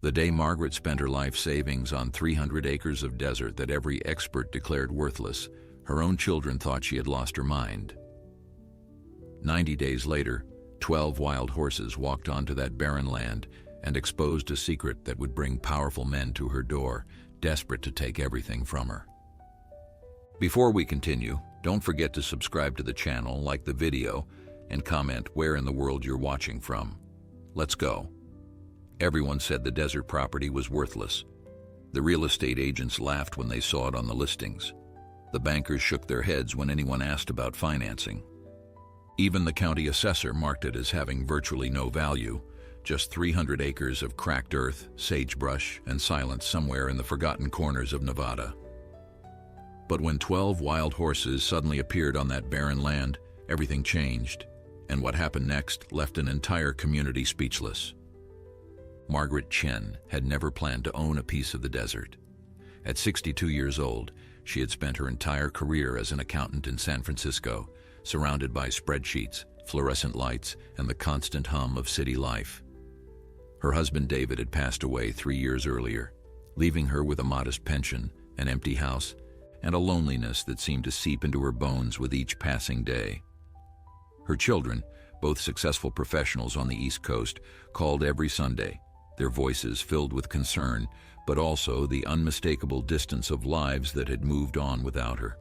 The day Margaret spent her life savings on 300 acres of desert that every expert declared worthless, her own children thought she had lost her mind. 90 days later, 12 wild horses walked onto that barren land and exposed a secret that would bring powerful men to her door, desperate to take everything from her. Before we continue, don't forget to subscribe to the channel, like the video, and comment where in the world you're watching from. Let's go. Everyone said the desert property was worthless. The real estate agents laughed when they saw it on the listings. The bankers shook their heads when anyone asked about financing. Even the county assessor marked it as having virtually no value, just 300 acres of cracked earth, sagebrush, and silence somewhere in the forgotten corners of Nevada. But when 12 wild horses suddenly appeared on that barren land, everything changed, and what happened next left an entire community speechless. Margaret Chen had never planned to own a piece of the desert. At 62 years old, she had spent her entire career as an accountant in San Francisco, surrounded by spreadsheets, fluorescent lights, and the constant hum of city life. Her husband David had passed away 3 years earlier, leaving her with a modest pension, an empty house, and a loneliness that seemed to seep into her bones with each passing day. Her children, both successful professionals on the East Coast, called every Sunday, their voices filled with concern, but also the unmistakable distance of lives that had moved on without her.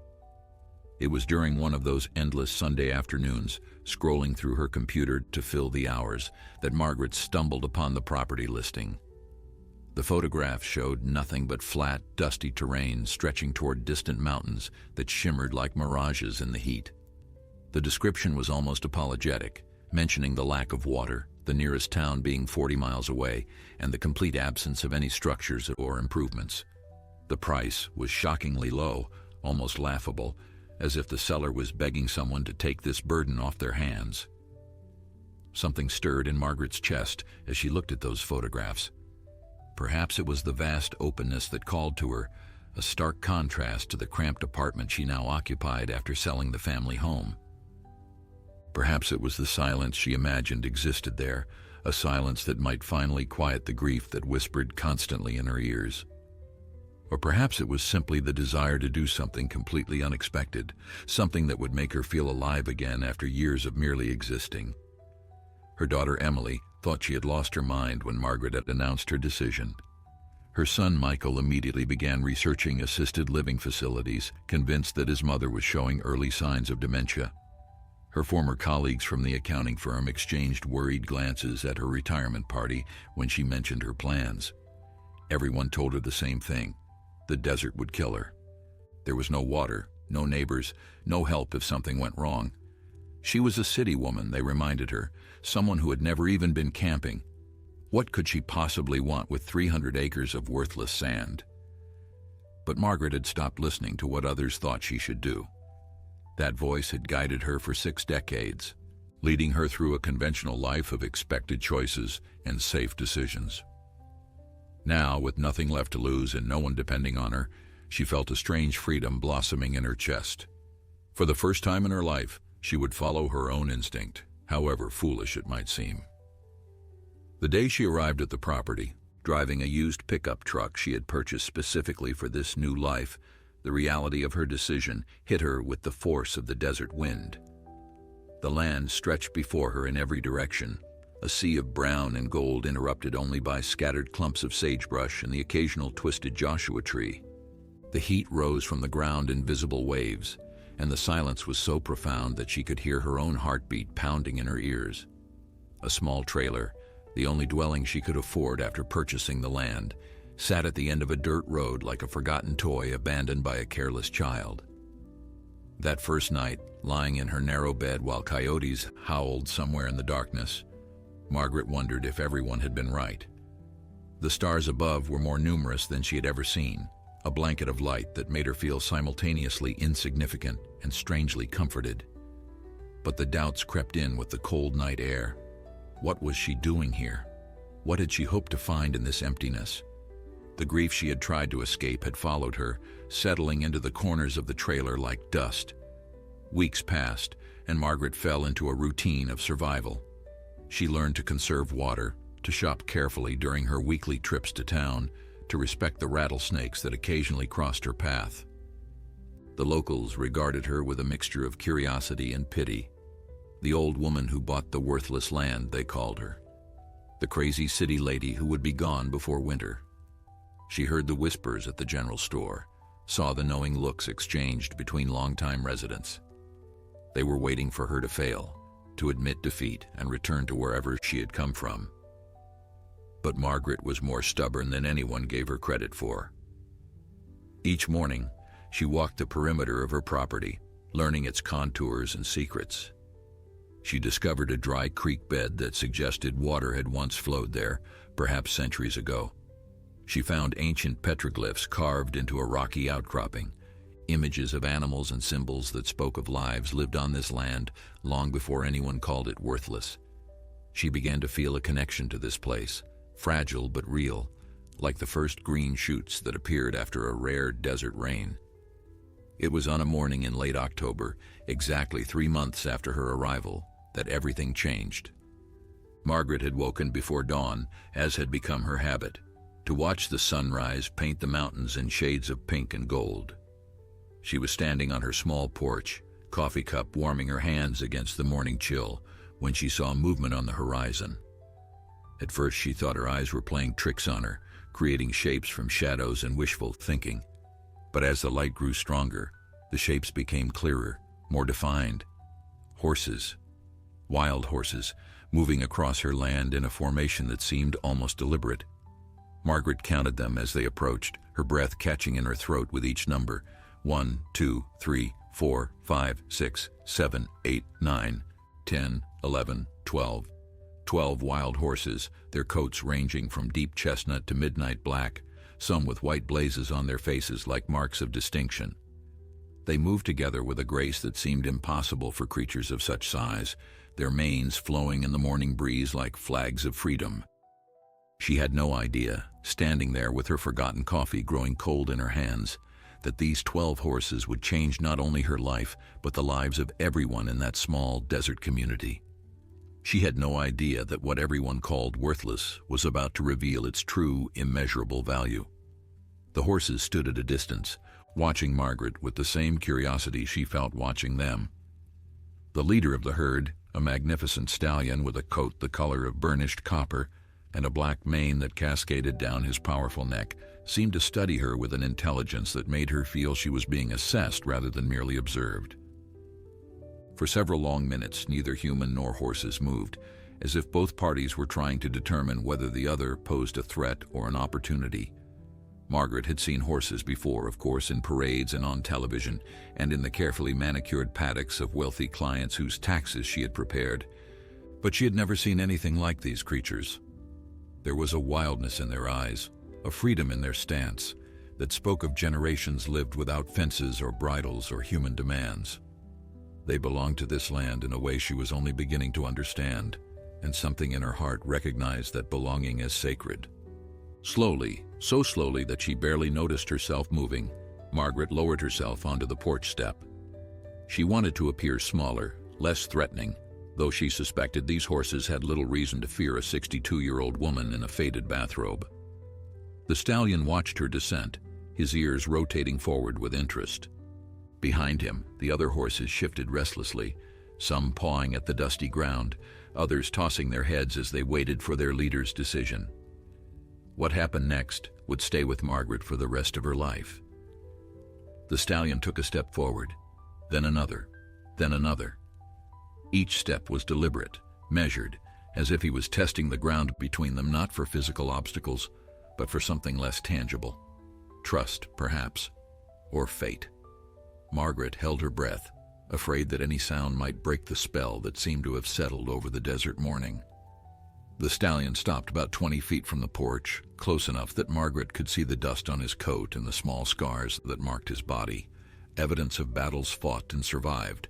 It was during one of those endless Sunday afternoons, scrolling through her computer to fill the hours, that Margaret stumbled upon the property listing. The photograph showed nothing but flat, dusty terrain stretching toward distant mountains that shimmered like mirages in the heat. The description was almost apologetic, mentioning the lack of water, the nearest town being 40 miles away, and the complete absence of any structures or improvements. The price was shockingly low, almost laughable, as if the seller was begging someone to take this burden off their hands. Something stirred in Margaret's chest as she looked at those photographs. Perhaps it was the vast openness that called to her, a stark contrast to the cramped apartment she now occupied after selling the family home. Perhaps it was the silence she imagined existed there, a silence that might finally quiet the grief that whispered constantly in her ears. Or perhaps it was simply the desire to do something completely unexpected, something that would make her feel alive again after years of merely existing. Her daughter Emily thought she had lost her mind when Margaret had announced her decision. Her son Michael immediately began researching assisted living facilities, convinced that his mother was showing early signs of dementia. Her former colleagues from the accounting firm exchanged worried glances at her retirement party when she mentioned her plans. Everyone told her the same thing. The desert would kill her. There was no water, no neighbors, no help if something went wrong. She was a city woman, they reminded her, someone who had never even been camping. What could she possibly want with 300 acres of worthless sand? But Margaret had stopped listening to what others thought she should do. That voice had guided her for 6 decades, leading her through a conventional life of expected choices and safe decisions. Now, with nothing left to lose and no one depending on her, she felt a strange freedom blossoming in her chest. For the first time in her life, she would follow her own instinct, however foolish it might seem. The day she arrived at the property, driving a used pickup truck she had purchased specifically for this new life, the reality of her decision hit her with the force of the desert wind. The land stretched before her in every direction, a sea of brown and gold interrupted only by scattered clumps of sagebrush and the occasional twisted Joshua tree. The heat rose from the ground in visible waves, and the silence was so profound that she could hear her own heartbeat pounding in her ears. A small trailer, the only dwelling she could afford after purchasing the land, sat at the end of a dirt road like a forgotten toy abandoned by a careless child. That first night, lying in her narrow bed while coyotes howled somewhere in the darkness, Margaret wondered if everyone had been right. The stars above were more numerous than she had ever seen, a blanket of light that made her feel simultaneously insignificant and strangely comforted. But the doubts crept in with the cold night air. What was she doing here? What had she hoped to find in this emptiness? The grief she had tried to escape had followed her, settling into the corners of the trailer like dust. Weeks passed, and Margaret fell into a routine of survival. She learned to conserve water, to shop carefully during her weekly trips to town, to respect the rattlesnakes that occasionally crossed her path. The locals regarded her with a mixture of curiosity and pity. The old woman who bought the worthless land, they called her. The crazy city lady who would be gone before winter. She heard the whispers at the general store, saw the knowing looks exchanged between longtime residents. They were waiting for her to fail, to admit defeat and return to wherever she had come from. But Margaret was more stubborn than anyone gave her credit for. Each morning, she walked the perimeter of her property, learning its contours and secrets. She discovered a dry creek bed that suggested water had once flowed there, perhaps centuries ago. She found ancient petroglyphs carved into a rocky outcropping, images of animals and symbols that spoke of lives lived on this land long before anyone called it worthless. She began to feel a connection to this place, fragile but real, like the first green shoots that appeared after a rare desert rain. It was on a morning in late October, exactly 3 months after her arrival, that everything changed. Margaret had woken before dawn, as had become her habit, to watch the sunrise paint the mountains in shades of pink and gold. She was standing on her small porch, coffee cup warming her hands against the morning chill, when she saw movement on the horizon. At first she thought her eyes were playing tricks on her, creating shapes from shadows and wishful thinking. But as the light grew stronger, the shapes became clearer, more defined. Horses, wild horses, moving across her land in a formation that seemed almost deliberate. Margaret counted them as they approached, her breath catching in her throat with each number. 1, 2, 3, 4, 5, 6, 7, 8, 9, 10, 11, 12. 12 wild horses, their coats ranging from deep chestnut to midnight black, some with white blazes on their faces like marks of distinction. They moved together with a grace that seemed impossible for creatures of such size, their manes flowing in the morning breeze like flags of freedom. She had no idea, standing there with her forgotten coffee growing cold in her hands, that these 12 horses would change not only her life, but the lives of everyone in that small desert community. She had no idea that what everyone called worthless was about to reveal its true, immeasurable value. The horses stood at a distance, watching Margaret with the same curiosity she felt watching them. The leader of the herd, a magnificent stallion with a coat the color of burnished copper and a black mane that cascaded down his powerful neck, seemed to study her with an intelligence that made her feel she was being assessed rather than merely observed. For several long minutes, neither human nor horses moved, as if both parties were trying to determine whether the other posed a threat or an opportunity. Margaret had seen horses before, of course, in parades and on television, and in the carefully manicured paddocks of wealthy clients whose taxes she had prepared. But she had never seen anything like these creatures. There was a wildness in their eyes, a freedom in their stance, that spoke of generations lived without fences or bridles or human demands. They belonged to this land in a way she was only beginning to understand, and something in her heart recognized that belonging as sacred. Slowly, so slowly that she barely noticed herself moving, Margaret lowered herself onto the porch step. She wanted to appear smaller, less threatening, though she suspected these horses had little reason to fear a 62-year-old woman in a faded bathrobe. The stallion watched her descent, his ears rotating forward with interest. Behind him, the other horses shifted restlessly, some pawing at the dusty ground, others tossing their heads as they waited for their leader's decision. What happened next would stay with Margaret for the rest of her life. The stallion took a step forward, then another, then another. Each step was deliberate, measured, as if he was testing the ground between them not for physical obstacles, but for something less tangible. Trust, perhaps, or fate. Margaret held her breath, afraid that any sound might break the spell that seemed to have settled over the desert morning. The stallion stopped about 20 feet from the porch, close enough that Margaret could see the dust on his coat and the small scars that marked his body, evidence of battles fought and survived.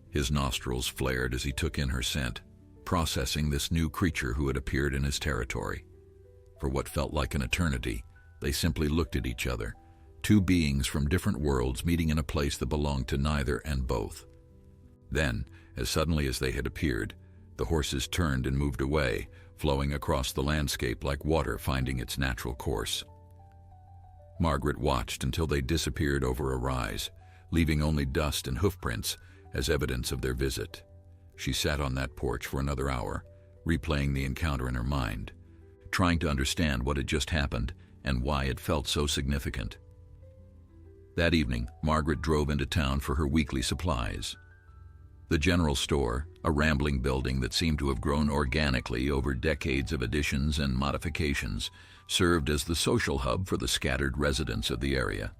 His nostrils flared as he took in her scent, processing this new creature who had appeared in his territory. For what felt like an eternity, they simply looked at each other, two beings from different worlds meeting in a place that belonged to neither and both. Then, as suddenly as they had appeared, the horses turned and moved away, flowing across the landscape like water finding its natural course. Margaret watched until they disappeared over a rise, leaving only dust and hoofprints as evidence of their visit. She sat on that porch for another hour, replaying the encounter in her mind, trying to understand what had just happened and why it felt so significant. That evening, Margaret drove into town for her weekly supplies. The general store, a rambling building that seemed to have grown organically over decades of additions and modifications, served as the social hub for the scattered residents of the area.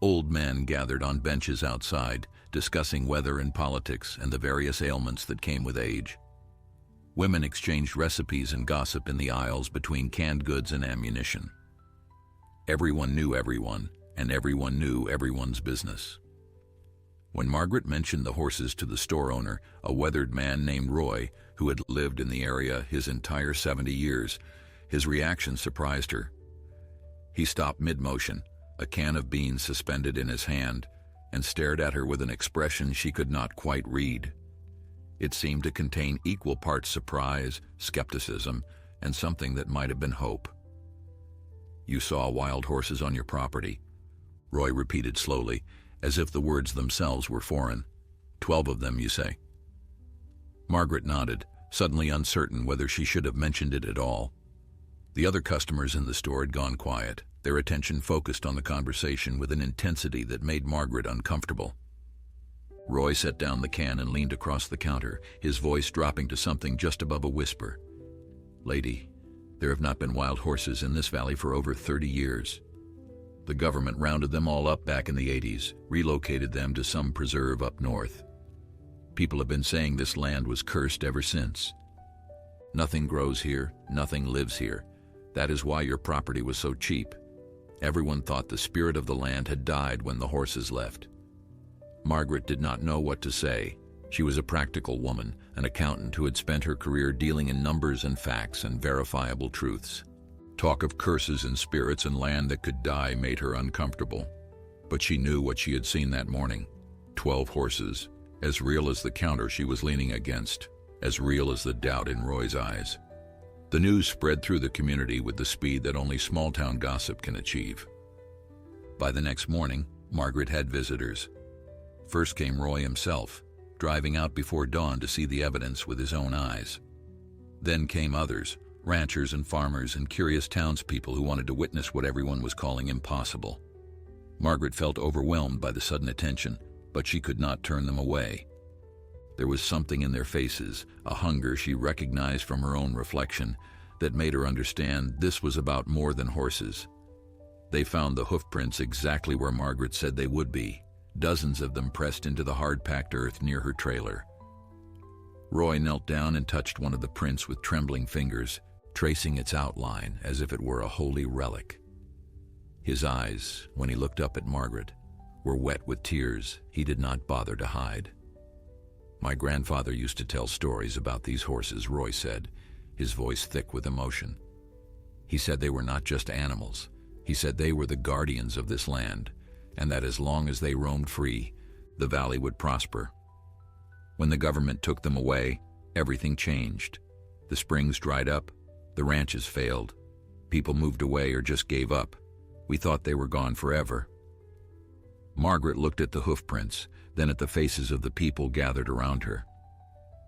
Old men gathered on benches outside, discussing weather and politics and the various ailments that came with age. Women exchanged recipes and gossip in the aisles between canned goods and ammunition. Everyone knew everyone, and everyone knew everyone's business. When Margaret mentioned the horses to the store owner, a weathered man named Roy, who had lived in the area his entire 70 years, his reaction surprised her. He stopped mid-motion, a can of beans suspended in his hand, and stared at her with an expression she could not quite read. It seemed to contain equal parts surprise, skepticism, and something that might have been hope. "You saw wild horses on your property," Roy repeated slowly, as if the words themselves were foreign. 12 of them, you say?" Margaret nodded, suddenly uncertain whether she should have mentioned it at all. The other customers in the store had gone quiet, their attention focused on the conversation with an intensity that made Margaret uncomfortable. Roy set down the can and leaned across the counter, his voice dropping to something just above a whisper. "Lady, there have not been wild horses in this valley for over 30 years. The government rounded them all up back in the 80s, relocated them to some preserve up north. People have been saying this land was cursed ever since. Nothing grows here, nothing lives here. That is why your property was so cheap. Everyone thought the spirit of the land had died when the horses left." Margaret did not know what to say. She was a practical woman, an accountant who had spent her career dealing in numbers and facts and verifiable truths. Talk of curses and spirits and land that could die made her uncomfortable. But she knew what she had seen that morning. 12 horses, as real as the counter she was leaning against, as real as the doubt in Roy's eyes. The news spread through the community with the speed that only small-town gossip can achieve. By the next morning, Margaret had visitors. First came Roy himself, driving out before dawn to see the evidence with his own eyes. Then came others, ranchers and farmers and curious townspeople who wanted to witness what everyone was calling impossible. Margaret felt overwhelmed by the sudden attention, but she could not turn them away. There was something in their faces, a hunger she recognized from her own reflection, that made her understand this was about more than horses. They found the hoofprints exactly where Margaret said they would be, dozens of them pressed into the hard-packed earth near her trailer. Roy knelt down and touched one of the prints with trembling fingers, tracing its outline as if it were a holy relic. His eyes, when he looked up at Margaret, were wet with tears he did not bother to hide. "My grandfather used to tell stories about these horses," Roy said, his voice thick with emotion. "He said they were not just animals. He said they were the guardians of this land, and that as long as they roamed free, the valley would prosper. When the government took them away, everything changed. The springs dried up, the ranches failed. People moved away or just gave up. We thought they were gone forever." Margaret looked at the hoofprints, then at the faces of the people gathered around her.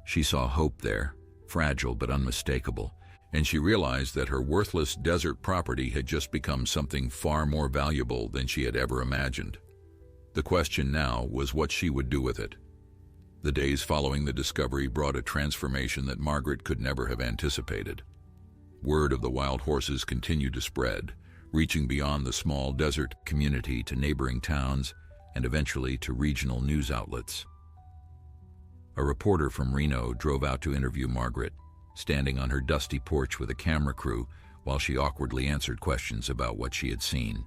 She saw hope there, fragile but unmistakable, and she realized that her worthless desert property had just become something far more valuable than she had ever imagined. The question now was what she would do with it. The days following the discovery brought a transformation that Margaret could never have anticipated. Word of the wild horses continued to spread, reaching beyond the small desert community to neighboring towns and eventually to regional news outlets. A reporter from Reno drove out to interview Margaret, standing on her dusty porch with a camera crew while she awkwardly answered questions about what she had seen.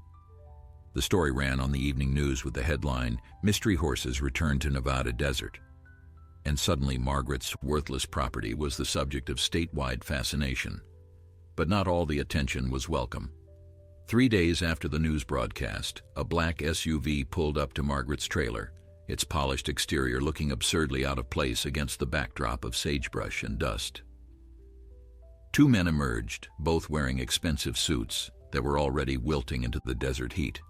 The story ran on the evening news with the headline, "Mystery Horses Return to Nevada Desert." And suddenly Margaret's worthless property was the subject of statewide fascination. But not all the attention was welcome. 3 days after the news broadcast, a black SUV pulled up to Margaret's trailer, its polished exterior looking absurdly out of place against the backdrop of sagebrush and dust. Two men emerged, both wearing expensive suits that were already wilting into the desert heat.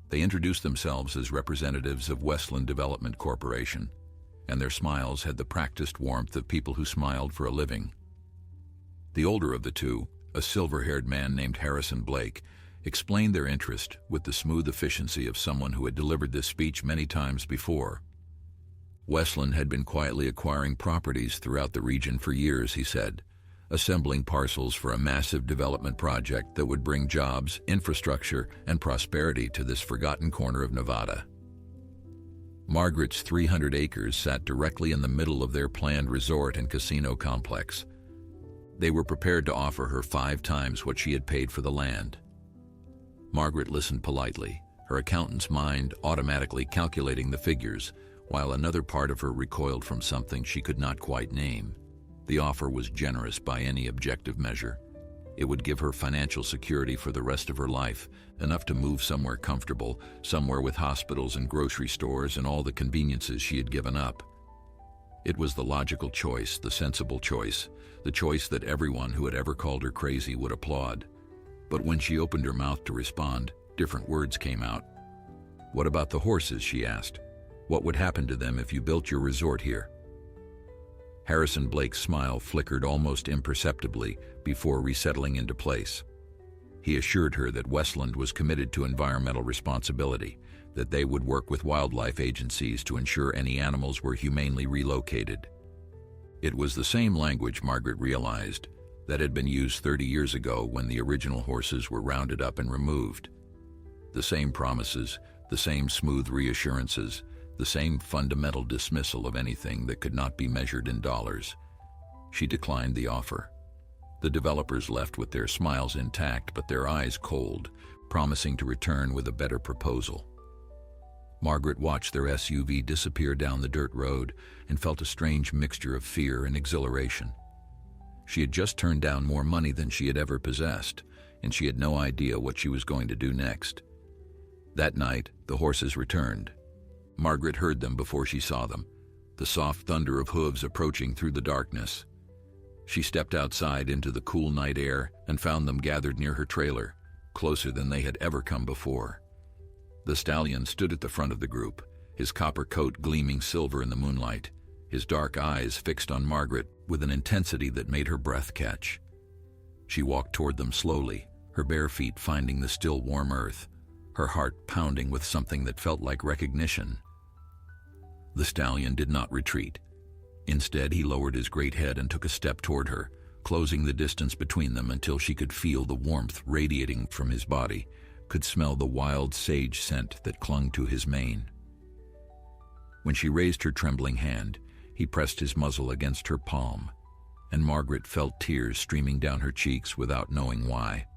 They introduced themselves as representatives of Westland Development Corporation, and their smiles had the practiced warmth of people who smiled for a living. The older of the two, a silver-haired man named Harrison Blake, explained their interest with the smooth efficiency of someone who had delivered this speech many times before. Westland had been quietly acquiring properties throughout the region for years, he said, assembling parcels for a massive development project that would bring jobs, infrastructure, and prosperity to this forgotten corner of Nevada. Margaret's 300 acres sat directly in the middle of their planned resort and casino complex. They were prepared to offer her 5 times what she had paid for the land. Margaret listened politely, her accountant's mind automatically calculating the figures, while another part of her recoiled from something she could not quite name. The offer was generous by any objective measure. It would give her financial security for the rest of her life, enough to move somewhere comfortable, somewhere with hospitals and grocery stores and all the conveniences she had given up. It was the logical choice, the sensible choice, the choice that everyone who had ever called her crazy would applaud. But when she opened her mouth to respond, different words came out. "What about the horses?" she asked. "What would happen to them if you built your resort here?" Harrison Blake's smile flickered almost imperceptibly before resettling into place. He assured her that Westland was committed to environmental responsibility, that they would work with wildlife agencies to ensure any animals were humanely relocated. It was the same language, Margaret realized, that had been used 30 years ago when the original horses were rounded up and removed. The same promises, the same smooth reassurances, the same fundamental dismissal of anything that could not be measured in dollars. She declined the offer. The developers left with their smiles intact but their eyes cold, promising to return with a better proposal. Margaret watched their SUV disappear down the dirt road and felt a strange mixture of fear and exhilaration. She had just turned down more money than she had ever possessed, and she had no idea what she was going to do next. That night, the horses returned. Margaret heard them before she saw them, the soft thunder of hooves approaching through the darkness. She stepped outside into the cool night air and found them gathered near her trailer, closer than they had ever come before. The stallion stood at the front of the group, his copper coat gleaming silver in the moonlight, his dark eyes fixed on Margaret with an intensity that made her breath catch. She walked toward them slowly, her bare feet finding the still warm earth, her heart pounding with something that felt like recognition. The stallion did not retreat. Instead, he lowered his great head and took a step toward her, closing the distance between them until she could feel the warmth radiating from his body, could smell the wild sage scent that clung to his mane. When she raised her trembling hand, he pressed his muzzle against her palm, and Margaret felt tears streaming down her cheeks without knowing why.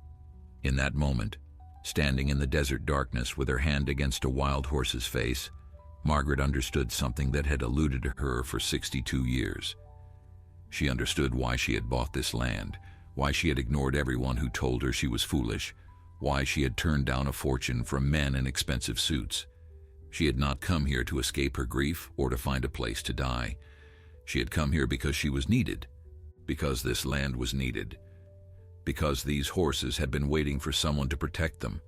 In that moment, standing in the desert darkness with her hand against a wild horse's face, Margaret understood something that had eluded her for 62 years. She understood why she had bought this land, why she had ignored everyone who told her she was foolish, why she had turned down a fortune from men in expensive suits. She had not come here to escape her grief or to find a place to die. She had come here because she was needed, because this land was needed, because these horses had been waiting for someone to protect them,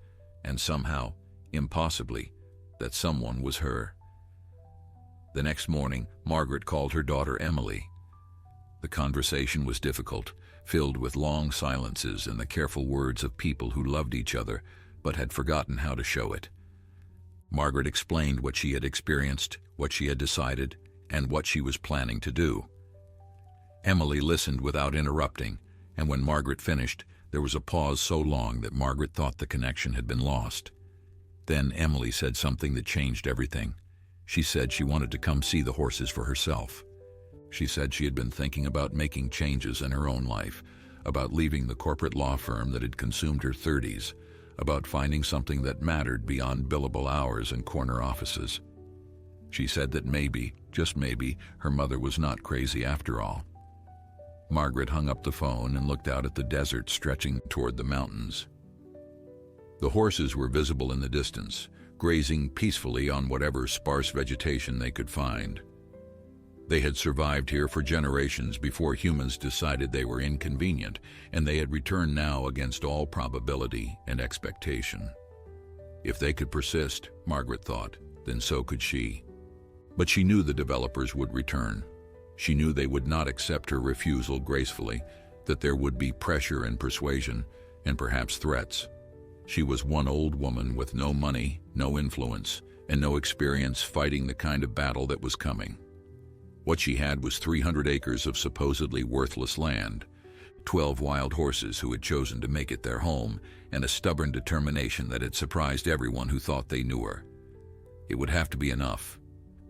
and somehow, impossibly, that someone was her. The next morning, Margaret called her daughter Emily. The conversation was difficult, filled with long silences and the careful words of people who loved each other but had forgotten how to show it. Margaret explained what she had experienced, what she had decided, and what she was planning to do. Emily listened without interrupting, and when Margaret finished, there was a pause so long that Margaret thought the connection had been lost. Then Emily said something that changed everything. She said she wanted to come see the horses for herself. She said she had been thinking about making changes in her own life, about leaving the corporate law firm that had consumed her 30s, about finding something that mattered beyond billable hours and corner offices. She said that maybe, just maybe, her mother was not crazy after all. Margaret hung up the phone and looked out at the desert stretching toward the mountains. The horses were visible in the distance, grazing peacefully on whatever sparse vegetation they could find. They had survived here for generations before humans decided they were inconvenient, and they had returned now against all probability and expectation. If they could persist, Margaret thought, then so could she. But she knew the developers would return. She knew they would not accept her refusal gracefully, that there would be pressure and persuasion, and perhaps threats. She was one old woman with no money, no influence, and no experience fighting the kind of battle that was coming. What she had was 300 acres of supposedly worthless land, 12 wild horses who had chosen to make it their home, and a stubborn determination that had surprised everyone who thought they knew her. It would have to be enough,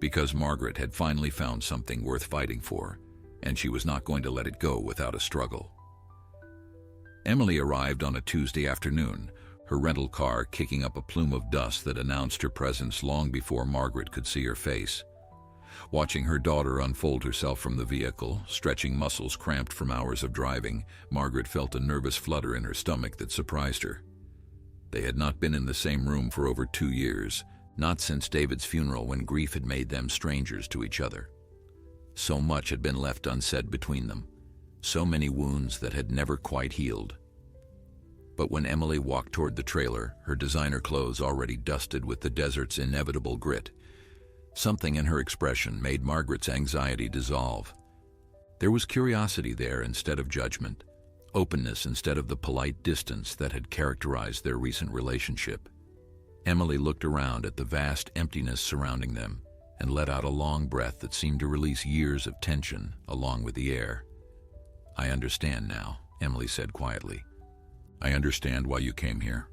because Margaret had finally found something worth fighting for, and she was not going to let it go without a struggle. Emily arrived on a Tuesday afternoon, her rental car kicking up a plume of dust that announced her presence long before Margaret could see her face. Watching her daughter unfold herself from the vehicle, stretching muscles cramped from hours of driving, Margaret felt a nervous flutter in her stomach that surprised her. They had not been in the same room for over 2 years, not since David's funeral when grief had made them strangers to each other. So much had been left unsaid between them, so many wounds that had never quite healed. But when Emily walked toward the trailer, her designer clothes already dusted with the desert's inevitable grit, something in her expression made Margaret's anxiety dissolve. There was curiosity there instead of judgment, openness instead of the polite distance that had characterized their recent relationship. Emily looked around at the vast emptiness surrounding them and let out a long breath that seemed to release years of tension along with the air. "I understand now," Emily said quietly. "I understand why you came here."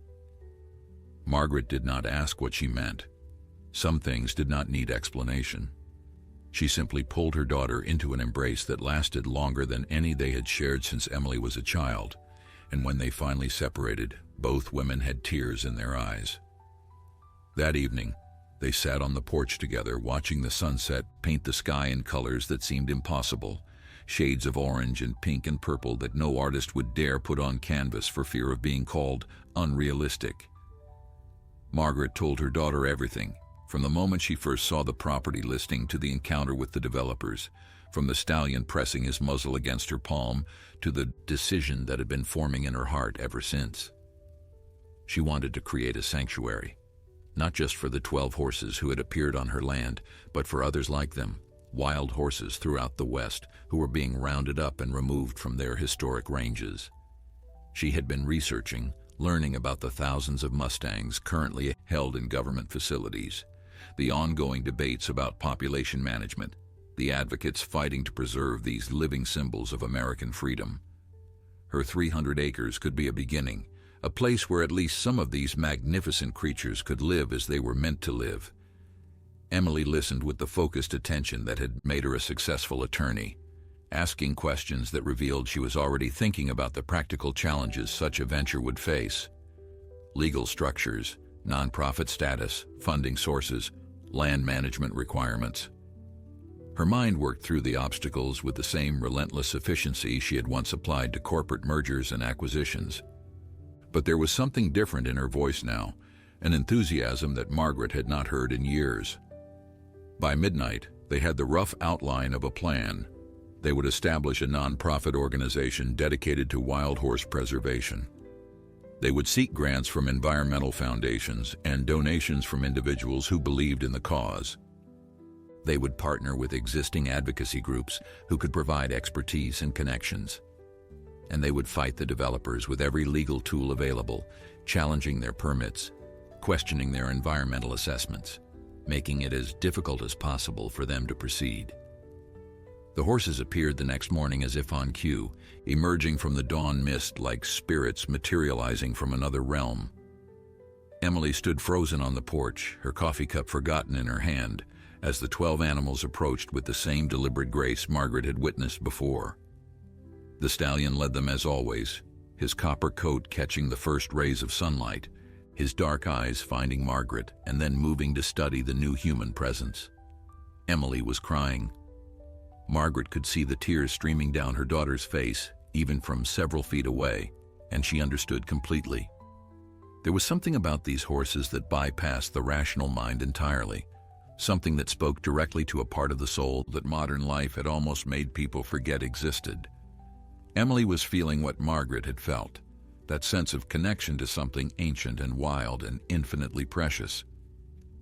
Margaret did not ask what she meant. Some things did not need explanation. She simply pulled her daughter into an embrace that lasted longer than any they had shared since Emily was a child, and when they finally separated, both women had tears in their eyes. That evening, they sat on the porch together, watching the sunset paint the sky in colors that seemed impossible, shades of orange and pink and purple that no artist would dare put on canvas for fear of being called unrealistic. Margaret told her daughter everything, from the moment she first saw the property listing to the encounter with the developers, from the stallion pressing his muzzle against her palm to the decision that had been forming in her heart ever since. She wanted to create a sanctuary, not just for the 12 horses who had appeared on her land, but for others like them, wild horses throughout the West who were being rounded up and removed from their historic ranges. She had been researching, learning about the thousands of Mustangs currently held in government facilities, the ongoing debates about population management, the advocates fighting to preserve these living symbols of American freedom. Her 300 acres could be a beginning, a place where at least some of these magnificent creatures could live as they were meant to live. Emily listened with the focused attention that had made her a successful attorney, asking questions that revealed she was already thinking about the practical challenges such a venture would face. Legal structures, nonprofit status, funding sources, land management requirements. Her mind worked through the obstacles with the same relentless efficiency she had once applied to corporate mergers and acquisitions. But there was something different in her voice now, an enthusiasm that Margaret had not heard in years. By midnight, they had the rough outline of a plan. They would establish a nonprofit organization dedicated to wild horse preservation. They would seek grants from environmental foundations and donations from individuals who believed in the cause. They would partner with existing advocacy groups who could provide expertise and connections. And they would fight the developers with every legal tool available, challenging their permits, questioning their environmental assessments, making it as difficult as possible for them to proceed. The horses appeared the next morning as if on cue, emerging from the dawn mist like spirits materializing from another realm. Emily stood frozen on the porch, her coffee cup forgotten in her hand, as the 12 animals approached with the same deliberate grace Margaret had witnessed before. The stallion led them as always, his copper coat catching the first rays of sunlight, his dark eyes finding Margaret and then moving to study the new human presence. Emily was crying. Margaret could see the tears streaming down her daughter's face, even from several feet away, and she understood completely. There was something about these horses that bypassed the rational mind entirely, something that spoke directly to a part of the soul that modern life had almost made people forget existed. Emily was feeling what Margaret had felt, that sense of connection to something ancient and wild and infinitely precious.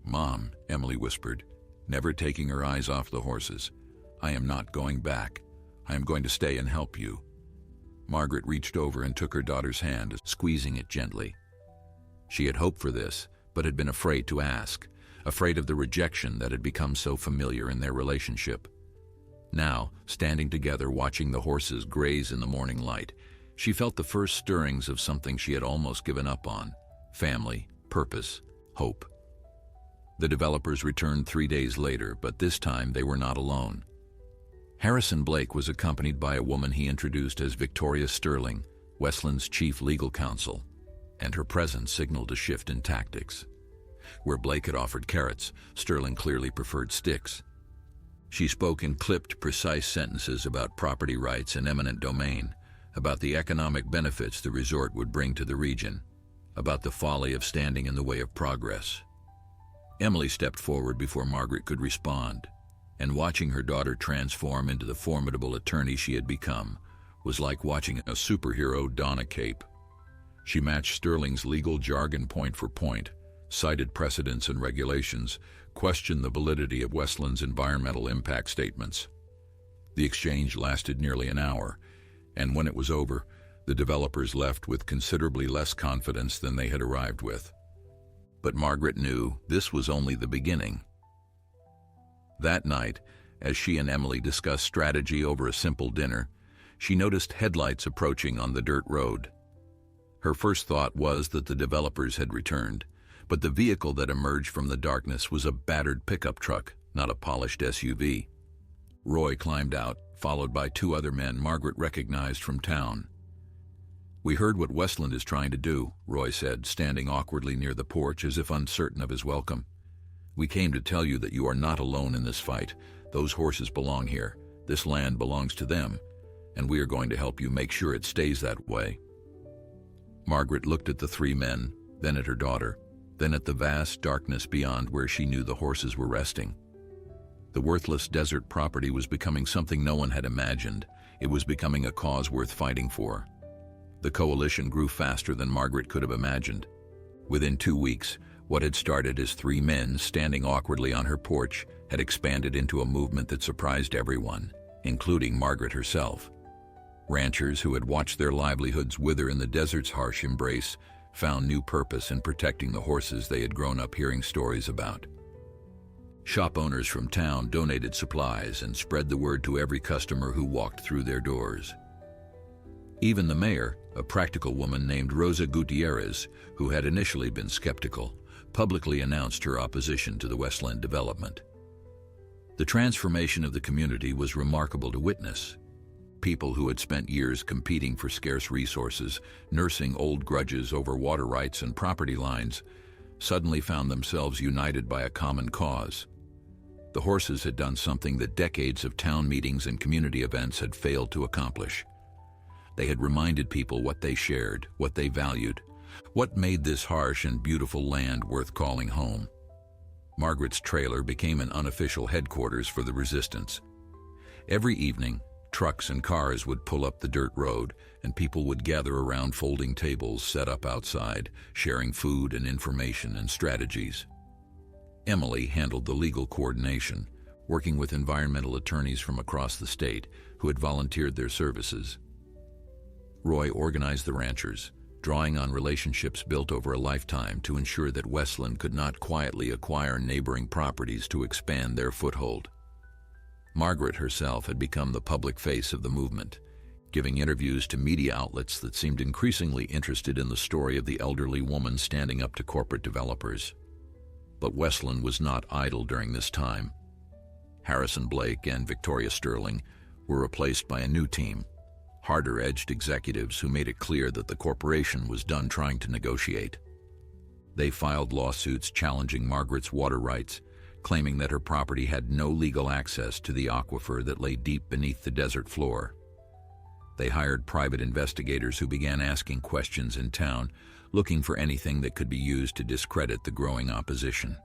"Mom," Emily whispered, never taking her eyes off the horses, "I am not going back. I am going to stay and help you." Margaret reached over and took her daughter's hand, squeezing it gently. She had hoped for this, but had been afraid to ask, afraid of the rejection that had become so familiar in their relationship. Now, standing together watching the horses graze in the morning light, she felt the first stirrings of something she had almost given up on: family, purpose, hope. The developers returned 3 days later, but this time they were not alone. Harrison Blake was accompanied by a woman he introduced as Victoria Sterling, Westland's chief legal counsel, and her presence signaled a shift in tactics. Where Blake had offered carrots, Sterling clearly preferred sticks. She spoke in clipped, precise sentences about property rights and eminent domain, about the economic benefits the resort would bring to the region, about the folly of standing in the way of progress. Emily stepped forward before Margaret could respond, and watching her daughter transform into the formidable attorney she had become was like watching a superhero don a cape. She matched Sterling's legal jargon point for point, cited precedents and regulations, questioned the validity of Westland's environmental impact statements. The exchange lasted nearly an hour, and when it was over, the developers left with considerably less confidence than they had arrived with. But Margaret knew this was only the beginning. That night, as she and Emily discussed strategy over a simple dinner, she noticed headlights approaching on the dirt road. Her first thought was that the developers had returned, but the vehicle that emerged from the darkness was a battered pickup truck, not a polished SUV. Roy climbed out, followed by 2 other men Margaret recognized from town. "We heard what Westland is trying to do," Roy said, standing awkwardly near the porch as if uncertain of his welcome. "We came to tell you that you are not alone in this fight. Those horses belong here. This land belongs to them, and we are going to help you make sure it stays that way." Margaret looked at the 3 men, then at her daughter, then at the vast darkness beyond where she knew the horses were resting. The worthless desert property was becoming something no one had imagined. It was becoming a cause worth fighting for. The coalition grew faster than Margaret could have imagined. Within 2 weeks, what had started as 3 men standing awkwardly on her porch had expanded into a movement that surprised everyone, including Margaret herself. Ranchers who had watched their livelihoods wither in the desert's harsh embrace found new purpose in protecting the horses they had grown up hearing stories about. Shop owners from town donated supplies and spread the word to every customer who walked through their doors. Even the mayor, a practical woman named Rosa Gutierrez, who had initially been skeptical, publicly announced her opposition to the Westland development. The transformation of the community was remarkable to witness. People who had spent years competing for scarce resources, nursing old grudges over water rights and property lines, suddenly found themselves united by a common cause. The horses had done something that decades of town meetings and community events had failed to accomplish. They had reminded people what they shared, what they valued, what made this harsh and beautiful land worth calling home. Margaret's trailer became an unofficial headquarters for the resistance. Every evening, trucks and cars would pull up the dirt road, and people would gather around folding tables set up outside, sharing food and information and strategies. Emily handled the legal coordination, working with environmental attorneys from across the state who had volunteered their services. Roy organized the ranchers, drawing on relationships built over a lifetime to ensure that Westland could not quietly acquire neighboring properties to expand their foothold. Margaret herself had become the public face of the movement, giving interviews to media outlets that seemed increasingly interested in the story of the elderly woman standing up to corporate developers. But Westland was not idle during this time. Harrison Blake and Victoria Sterling were replaced by a new team, harder-edged executives who made it clear that the corporation was done trying to negotiate. They filed lawsuits challenging Margaret's water rights, claiming that her property had no legal access to the aquifer that lay deep beneath the desert floor. They hired private investigators who began asking questions in town, looking for anything that could be used to discredit the growing opposition.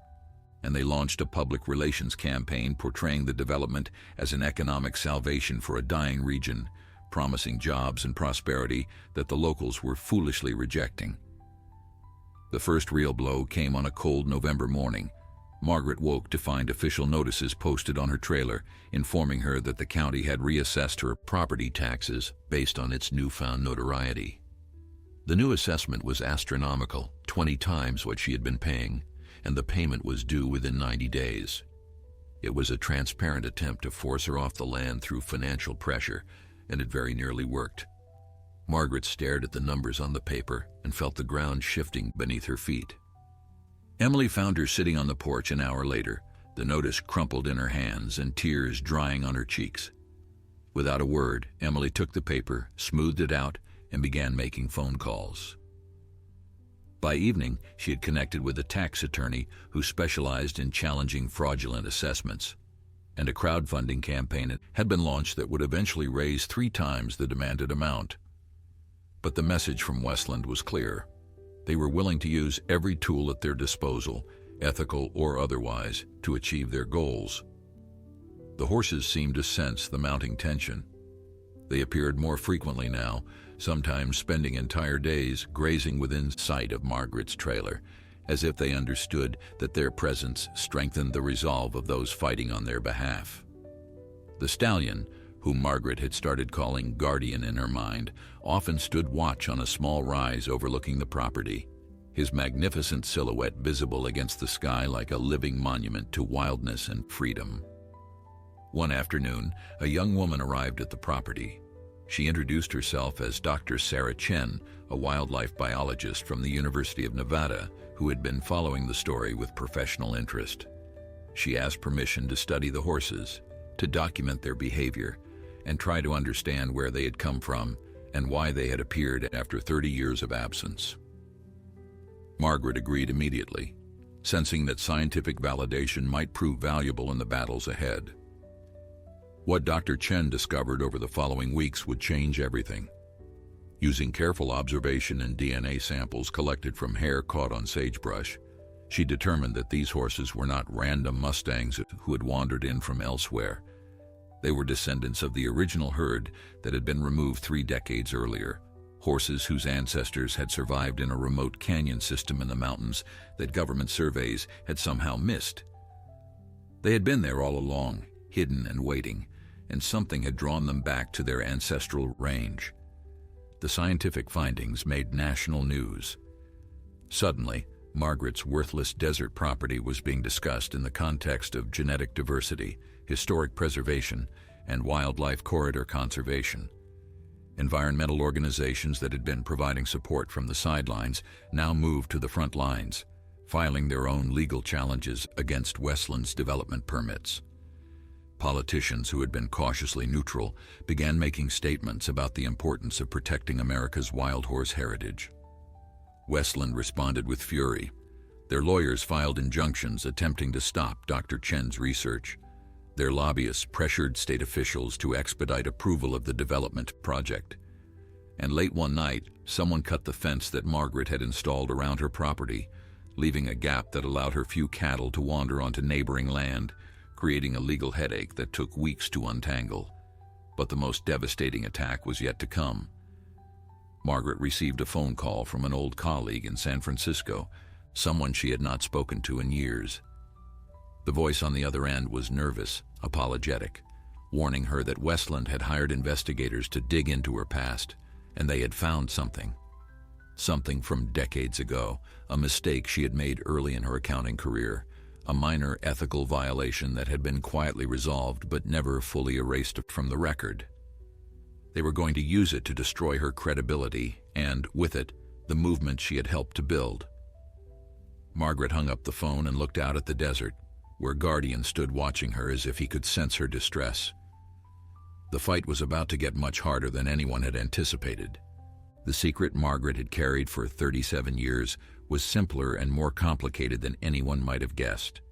and they launched a public relations campaign portraying the development as an economic salvation for a dying region, promising jobs and prosperity that the locals were foolishly rejecting. The first real blow came on a cold November morning. Margaret woke to find official notices posted on her trailer informing her that the county had reassessed her property taxes based on its newfound notoriety. The new assessment was astronomical, 20 times what she had been paying, and the payment was due within 90 days. It was a transparent attempt to force her off the land through financial pressure, and it very nearly worked. Margaret stared at the numbers on the paper and felt the ground shifting beneath her feet. Emily found her sitting on the porch an hour later, the notice crumpled in her hands and tears drying on her cheeks. Without a word, Emily took the paper, smoothed it out, and began making phone calls. By evening, she had connected with a tax attorney who specialized in challenging fraudulent assessments, and a crowdfunding campaign had been launched that would eventually raise 3 times the demanded amount. But the message from Westland was clear. They were willing to use every tool at their disposal, ethical or otherwise, to achieve their goals. The horses seemed to sense the mounting tension. They appeared more frequently now, sometimes spending entire days grazing within sight of Margaret's trailer, as if they understood that their presence strengthened the resolve of those fighting on their behalf. The stallion, whom Margaret had started calling Guardian in her mind, often stood watch on a small rise overlooking the property, his magnificent silhouette visible against the sky like a living monument to wildness and freedom. One afternoon, a young woman arrived at the property. She introduced herself as Dr. Sarah Chen, a wildlife biologist from the University of Nevada who had been following the story with professional interest. She asked permission to study the horses, to document their behavior, and try to understand where they had come from and why they had appeared after 30 years of absence. Margaret agreed immediately, sensing that scientific validation might prove valuable in the battles ahead. What Dr. Chen discovered over the following weeks would change everything. Using careful observation and DNA samples collected from hair caught on sagebrush, she determined that these horses were not random Mustangs who had wandered in from elsewhere. They were descendants of the original herd that had been removed 3 decades earlier, horses whose ancestors had survived in a remote canyon system in the mountains that government surveys had somehow missed. They had been there all along, hidden and waiting, and something had drawn them back to their ancestral range. The scientific findings made national news. Suddenly, Margaret's worthless desert property was being discussed in the context of genetic diversity, historic preservation, and wildlife corridor conservation. Environmental organizations that had been providing support from the sidelines now moved to the front lines, filing their own legal challenges against Westland's development permits. Politicians who had been cautiously neutral began making statements about the importance of protecting America's wild horse heritage. Westland responded with fury. Their lawyers filed injunctions attempting to stop Dr. Chen's research. Their lobbyists pressured state officials to expedite approval of the development project. And late one night, someone cut the fence that Margaret had installed around her property, leaving a gap that allowed her few cattle to wander onto neighboring land, creating a legal headache that took weeks to untangle. But the most devastating attack was yet to come. Margaret received a phone call from an old colleague in San Francisco, someone she had not spoken to in years. The voice on the other end was nervous, apologetic, warning her that Westland had hired investigators to dig into her past, and they had found something. Something from decades ago, a mistake she had made early in her accounting career, a minor ethical violation that had been quietly resolved but never fully erased from the record. They were going to use it to destroy her credibility and, with it, the movement she had helped to build. Margaret hung up the phone and looked out at the desert, where Guardian stood watching her as if he could sense her distress. The fight was about to get much harder than anyone had anticipated. The secret Margaret had carried for 37 years was simpler and more complicated than anyone might have guessed.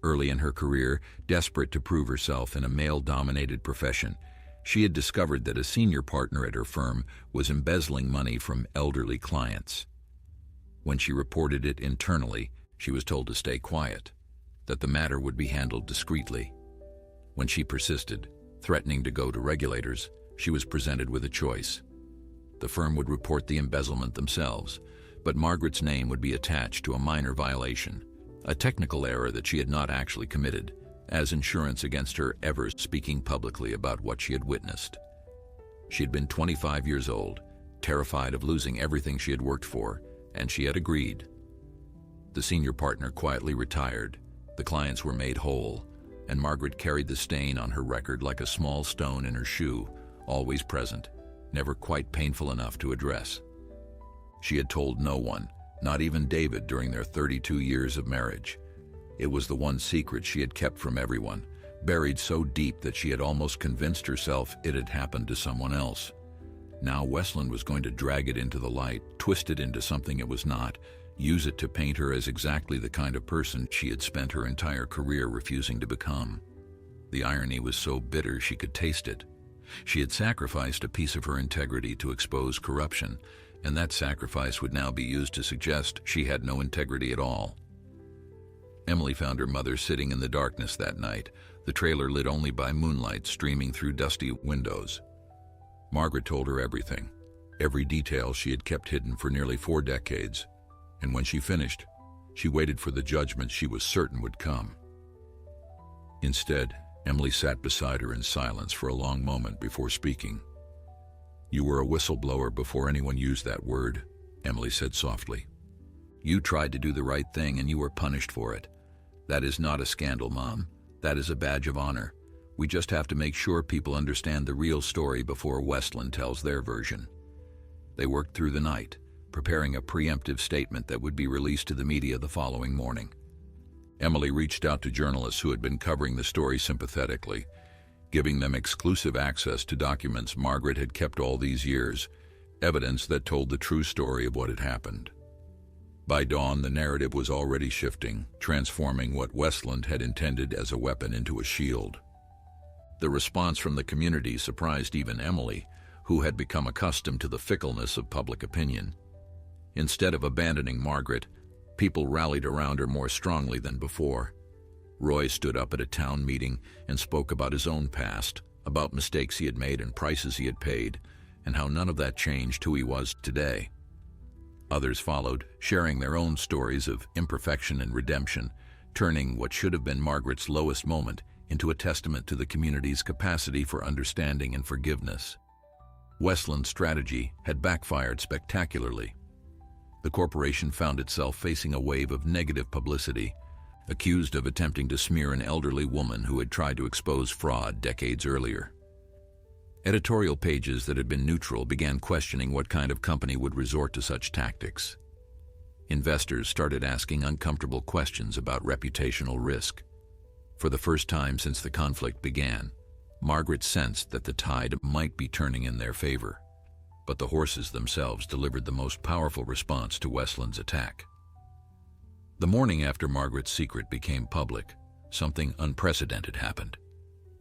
Early in her career, desperate to prove herself in a male-dominated profession, she had discovered that a senior partner at her firm was embezzling money from elderly clients. When she reported it internally, she was told to stay quiet. that the matter would be handled discreetly. When she persisted, threatening to go to regulators, she was presented with a choice. The firm would report the embezzlement themselves, but Margaret's name would be attached to a minor violation, a technical error that she had not actually committed, as insurance against her ever speaking publicly about what she had witnessed. She had been 25 years old, terrified of losing everything she had worked for, and she had agreed. The senior partner quietly retired, the clients were made whole, and Margaret carried the stain on her record like a small stone in her shoe, always present, never quite painful enough to address. She had told no one, not even David, during their 32 years of marriage. It was the one secret she had kept from everyone, buried so deep that she had almost convinced herself it had happened to someone else. Now Westland was going to drag it into the light, twist it into something it was not, use it to paint her as exactly the kind of person she had spent her entire career refusing to become. The irony was so bitter she could taste it. She had sacrificed a piece of her integrity to expose corruption, and that sacrifice would now be used to suggest she had no integrity at all. Emily found her mother sitting in the darkness that night, the trailer lit only by moonlight streaming through dusty windows. Margaret told her everything, every detail she had kept hidden for nearly 4 decades, and when she finished, she waited for the judgment she was certain would come. Instead, Emily sat beside her in silence for a long moment before speaking. "You were a whistleblower before anyone used that word," Emily said softly. "You tried to do the right thing and you were punished for it. That is not a scandal, Mom. That is a badge of honor. We just have to make sure people understand the real story before Westland tells their version." They worked through the night, preparing a preemptive statement that would be released to the media the following morning. Emily reached out to journalists who had been covering the story sympathetically, giving them exclusive access to documents Margaret had kept all these years, evidence that told the true story of what had happened. By dawn, the narrative was already shifting, transforming what Westland had intended as a weapon into a shield. The response from the community surprised even Emily, who had become accustomed to the fickleness of public opinion. Instead of abandoning Margaret, people rallied around her more strongly than before. Roy stood up at a town meeting and spoke about his own past, about mistakes he had made and prices he had paid, and how none of that changed who he was today. Others followed, sharing their own stories of imperfection and redemption, turning what should have been Margaret's lowest moment into a testament to the community's capacity for understanding and forgiveness. Westland's strategy had backfired spectacularly. The corporation found itself facing a wave of negative publicity, accused of attempting to smear an elderly woman who had tried to expose fraud decades earlier. Editorial pages that had been neutral began questioning what kind of company would resort to such tactics. Investors started asking uncomfortable questions about reputational risk. For the first time since the conflict began, Margaret sensed that the tide might be turning in their favor. But the horses themselves delivered the most powerful response to Westland's attack. The morning after Margaret's secret became public, something unprecedented happened.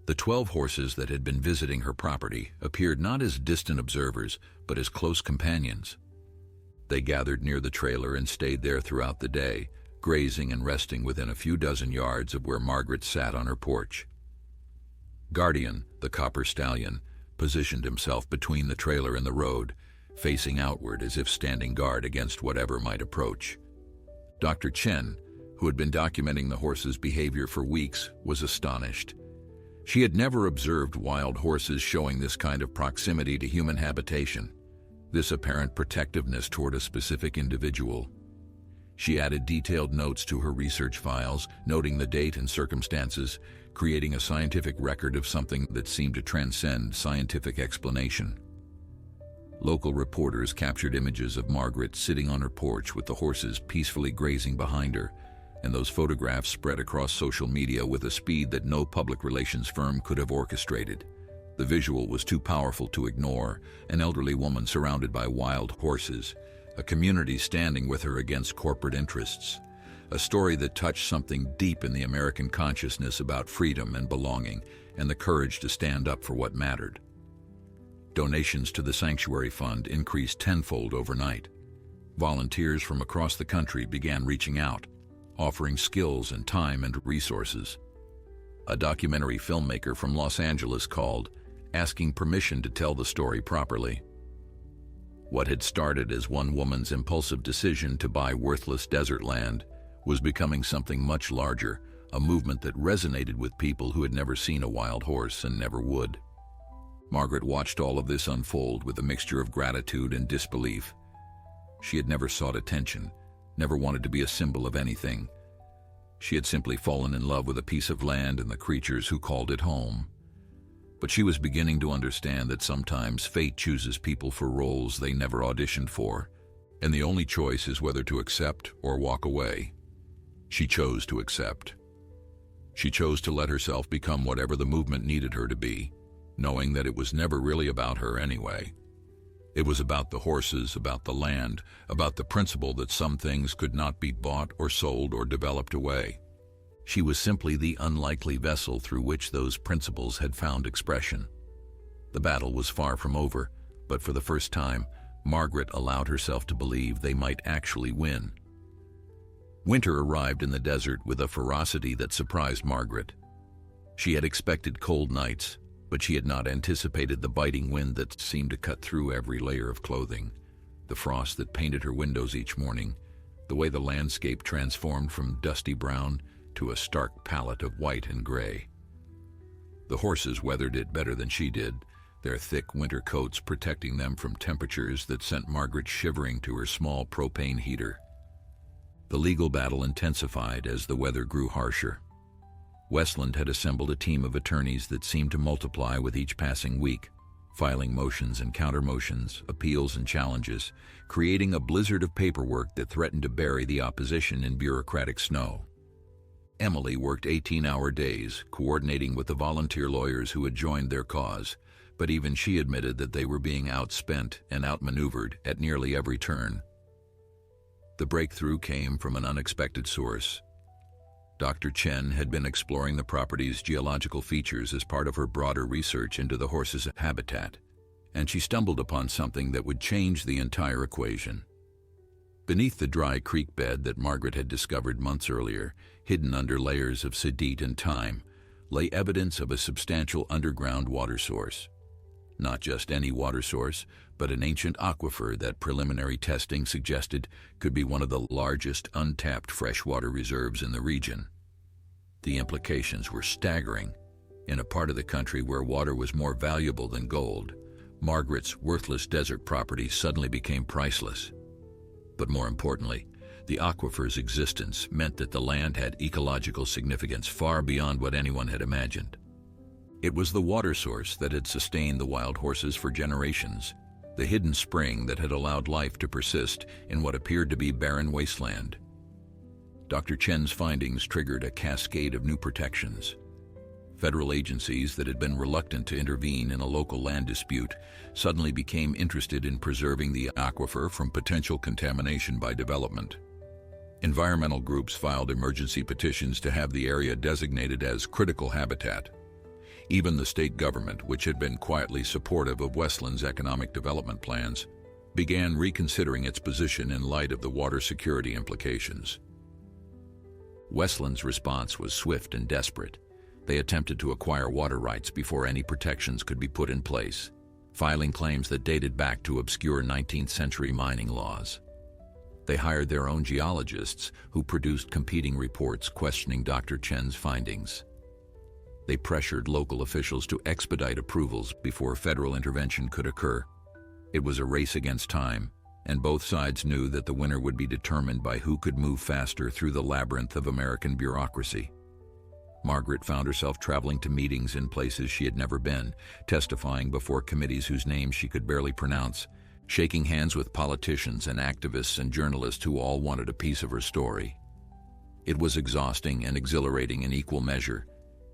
The 12 horses that had been visiting her property appeared not as distant observers, but as close companions. They gathered near the trailer and stayed there throughout the day, grazing and resting within a few dozen yards of where Margaret sat on her porch. Guardian, the copper stallion, positioned himself between the trailer and the road, facing outward as if standing guard against whatever might approach. Dr. Chen, who had been documenting the horse's behavior for weeks, was astonished. She had never observed wild horses showing this kind of proximity to human habitation, this apparent protectiveness toward a specific individual. She added detailed notes to her research files, noting the date and circumstances, creating a scientific record of something that seemed to transcend scientific explanation. Local reporters captured images of Margaret sitting on her porch with the horses peacefully grazing behind her, and those photographs spread across social media with a speed that no public relations firm could have orchestrated. The visual was too powerful to ignore: an elderly woman surrounded by wild horses, a community standing with her against corporate interests, a story that touched something deep in the American consciousness about freedom and belonging and the courage to stand up for what mattered. Donations to the Sanctuary Fund increased tenfold overnight. Volunteers from across the country began reaching out, offering skills and time and resources. A documentary filmmaker from Los Angeles called, asking permission to tell the story properly. What had started as one woman's impulsive decision to buy worthless desert land was becoming something much larger, a movement that resonated with people who had never seen a wild horse and never would. Margaret watched all of this unfold with a mixture of gratitude and disbelief. She had never sought attention, never wanted to be a symbol of anything. She had simply fallen in love with a piece of land and the creatures who called it home. But she was beginning to understand that sometimes fate chooses people for roles they never auditioned for, and the only choice is whether to accept or walk away. She chose to accept. She chose to let herself become whatever the movement needed her to be, knowing that it was never really about her anyway. It was about the horses, about the land, about the principle that some things could not be bought or sold or developed away. She was simply the unlikely vessel through which those principles had found expression. The battle was far from over, but for the first time, Margaret allowed herself to believe they might actually win. Winter arrived in the desert with a ferocity that surprised Margaret. She had expected cold nights, but she had not anticipated the biting wind that seemed to cut through every layer of clothing, the frost that painted her windows each morning, the way the landscape transformed from dusty brown to a stark palette of white and gray. The horses weathered it better than she did, their thick winter coats protecting them from temperatures that sent Margaret shivering to her small propane heater. The legal battle intensified as the weather grew harsher. Westland had assembled a team of attorneys that seemed to multiply with each passing week, filing motions and counter-motions, appeals and challenges, creating a blizzard of paperwork that threatened to bury the opposition in bureaucratic snow. Emily worked 18-hour days, coordinating with the volunteer lawyers who had joined their cause, but even she admitted that they were being outspent and outmaneuvered at nearly every turn. The breakthrough came from an unexpected source. Dr. Chen had been exploring the property's geological features as part of her broader research into the horse's habitat, and she stumbled upon something that would change the entire equation. Beneath the dry creek bed that Margaret had discovered months earlier, hidden under layers of sedite and thyme, lay evidence of a substantial underground water source. Not just any water source, but an ancient aquifer that preliminary testing suggested could be one of the largest untapped freshwater reserves in the region. The implications were staggering. In a part of the country where water was more valuable than gold, Margaret's worthless desert property suddenly became priceless. But more importantly, the aquifer's existence meant that the land had ecological significance far beyond what anyone had imagined. It was the water source that had sustained the wild horses for generations, the hidden spring that had allowed life to persist in what appeared to be barren wasteland. Dr. Chen's findings triggered a cascade of new protections. Federal agencies that had been reluctant to intervene in a local land dispute suddenly became interested in preserving the aquifer from potential contamination by development. Environmental groups filed emergency petitions to have the area designated as critical habitat. Even the state government, which had been quietly supportive of Westland's economic development plans, began reconsidering its position in light of the water security implications. Westland's response was swift and desperate. They attempted to acquire water rights before any protections could be put in place, filing claims that dated back to obscure 19th-century mining laws. They hired their own geologists, who produced competing reports questioning Dr. Chen's findings. They pressured local officials to expedite approvals before federal intervention could occur. It was a race against time, and both sides knew that the winner would be determined by who could move faster through the labyrinth of American bureaucracy. Margaret found herself traveling to meetings in places she had never been, testifying before committees whose names she could barely pronounce, shaking hands with politicians and activists and journalists who all wanted a piece of her story. It was exhausting and exhilarating in equal measure,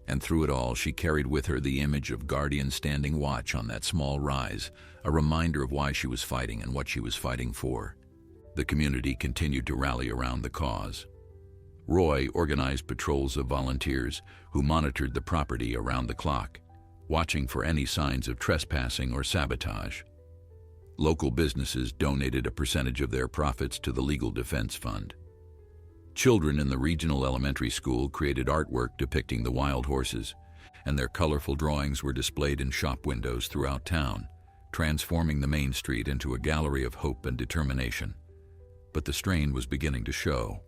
and through it all she carried with her the image of Guardian standing watch on that small rise, a reminder of why she was fighting and what she was fighting for. The community continued to rally around the cause. Roy organized patrols of volunteers who monitored the property around the clock, watching for any signs of trespassing or sabotage. Local businesses donated a percentage of their profits to the Legal Defense Fund. Children in the regional elementary school created artwork depicting the wild horses, and their colorful drawings were displayed in shop windows throughout town, transforming the main street into a gallery of hope and determination. But the strain was beginning to show.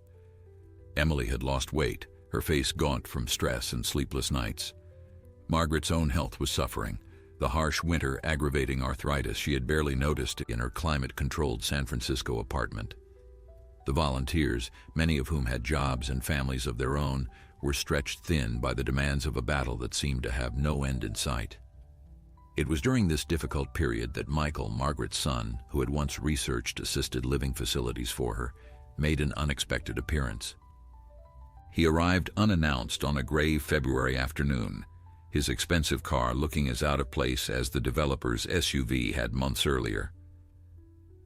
Emily had lost weight, her face gaunt from stress and sleepless nights. Margaret's own health was suffering, the harsh winter aggravating arthritis she had barely noticed in her climate-controlled San Francisco apartment. The volunteers, many of whom had jobs and families of their own, were stretched thin by the demands of a battle that seemed to have no end in sight. It was during this difficult period that Michael, Margaret's son, who had once researched assisted living facilities for her, made an unexpected appearance. He arrived unannounced on a gray February afternoon, his expensive car looking as out of place as the developer's SUV had months earlier.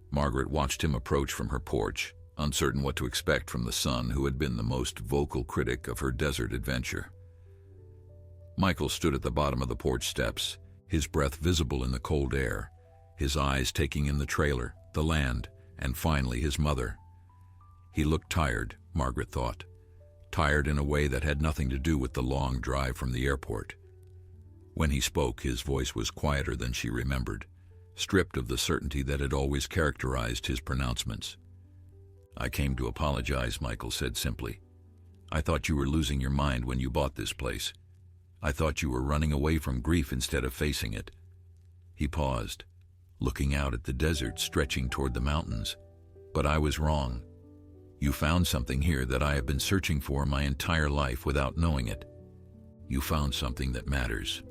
Margaret watched him approach from her porch, uncertain what to expect from the son who had been the most vocal critic of her desert adventure. Michael stood at the bottom of the porch steps, his breath visible in the cold air, his eyes taking in the trailer, the land, and finally his mother. He looked tired, Margaret thought. Tired in a way that had nothing to do with the long drive from the airport. When he spoke, his voice was quieter than she remembered, stripped of the certainty that had always characterized his pronouncements. "I came to apologize," Michael said simply. "I thought you were losing your mind when you bought this place. I thought you were running away from grief instead of facing it." He paused, looking out at the desert stretching toward the mountains. "But I was wrong. You found something here that I have been searching for my entire life without knowing it. You found something that matters."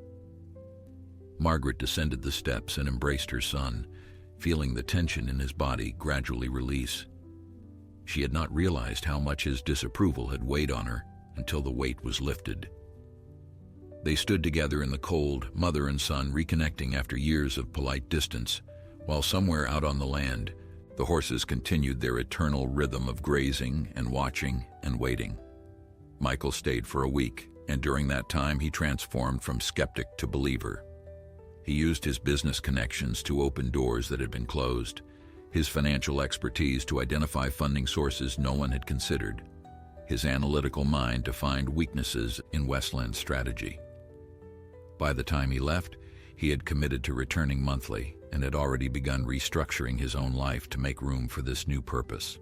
Margaret descended the steps and embraced her son, feeling the tension in his body gradually release. She had not realized how much his disapproval had weighed on her until the weight was lifted. They stood together in the cold, mother and son reconnecting after years of polite distance, while somewhere out on the land, the horses continued their eternal rhythm of grazing and watching and waiting. Michael stayed for a week, and during that time he transformed from skeptic to believer. He used his business connections to open doors that had been closed, his financial expertise to identify funding sources no one had considered, his analytical mind to find weaknesses in Westland's strategy. By the time he left, he had committed to returning monthly and had already begun restructuring his own life to make room for this new purpose.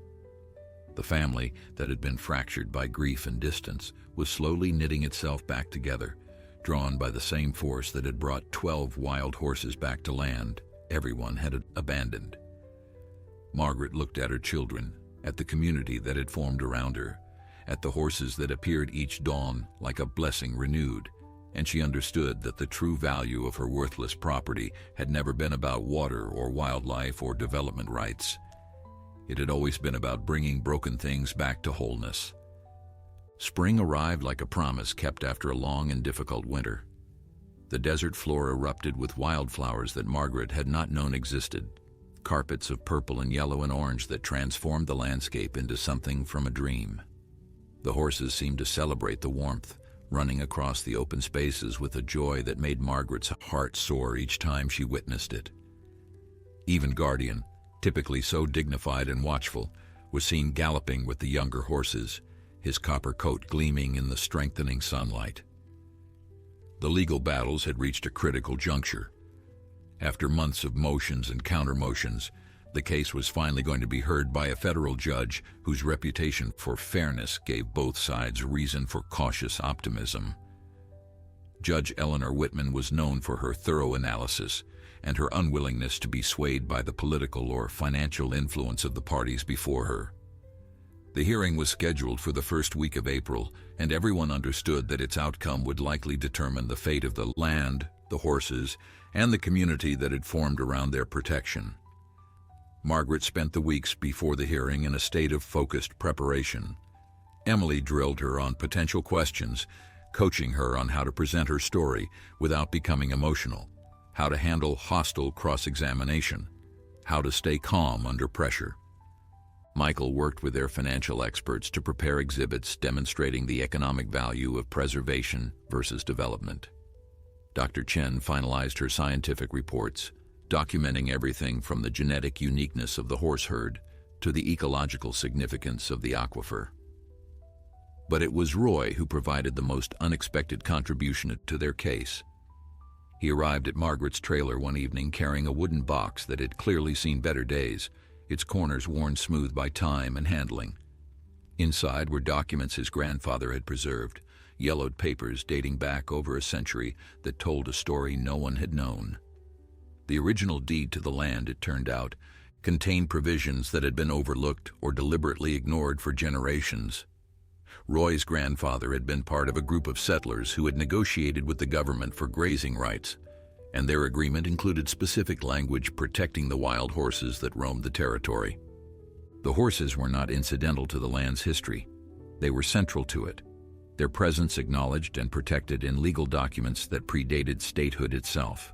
The family, that had been fractured by grief and distance, was slowly knitting itself back together, drawn by the same force that had brought 12 wild horses back to land everyone had abandoned. Margaret looked at her children, at the community that had formed around her, at the horses that appeared each dawn like a blessing renewed, and she understood that the true value of her worthless property had never been about water or wildlife or development rights. It had always been about bringing broken things back to wholeness. Spring arrived like a promise kept after a long and difficult winter. The desert floor erupted with wildflowers that Margaret had not known existed, carpets of purple and yellow and orange that transformed the landscape into something from a dream. The horses seemed to celebrate the warmth, running across the open spaces with a joy that made Margaret's heart soar each time she witnessed it. Even Guardian, typically so dignified and watchful, was seen galloping with the younger horses, his copper coat gleaming in the strengthening sunlight. The legal battles had reached a critical juncture. After months of motions and counter-motions, the case was finally going to be heard by a federal judge whose reputation for fairness gave both sides reason for cautious optimism. Judge Eleanor Whitman was known for her thorough analysis and her unwillingness to be swayed by the political or financial influence of the parties before her. The hearing was scheduled for the first week of April, and everyone understood that its outcome would likely determine the fate of the land, the horses, and the community that had formed around their protection. Margaret spent the weeks before the hearing in a state of focused preparation. Emily drilled her on potential questions, coaching her on how to present her story without becoming emotional, how to handle hostile cross-examination, how to stay calm under pressure. Michael worked with their financial experts to prepare exhibits demonstrating the economic value of preservation versus development. Dr. Chen finalized her scientific reports, documenting everything from the genetic uniqueness of the horse herd to the ecological significance of the aquifer. But it was Roy who provided the most unexpected contribution to their case. He arrived at Margaret's trailer one evening carrying a wooden box that had clearly seen better days, its corners worn smooth by time and handling. Inside were documents his grandfather had preserved, yellowed papers dating back over a century that told a story no one had known. The original deed to the land, it turned out, contained provisions that had been overlooked or deliberately ignored for generations. Roy's grandfather had been part of a group of settlers who had negotiated with the government for grazing rights, and their agreement included specific language protecting the wild horses that roamed the territory. The horses were not incidental to the land's history. They were central to it, their presence acknowledged and protected in legal documents that predated statehood itself.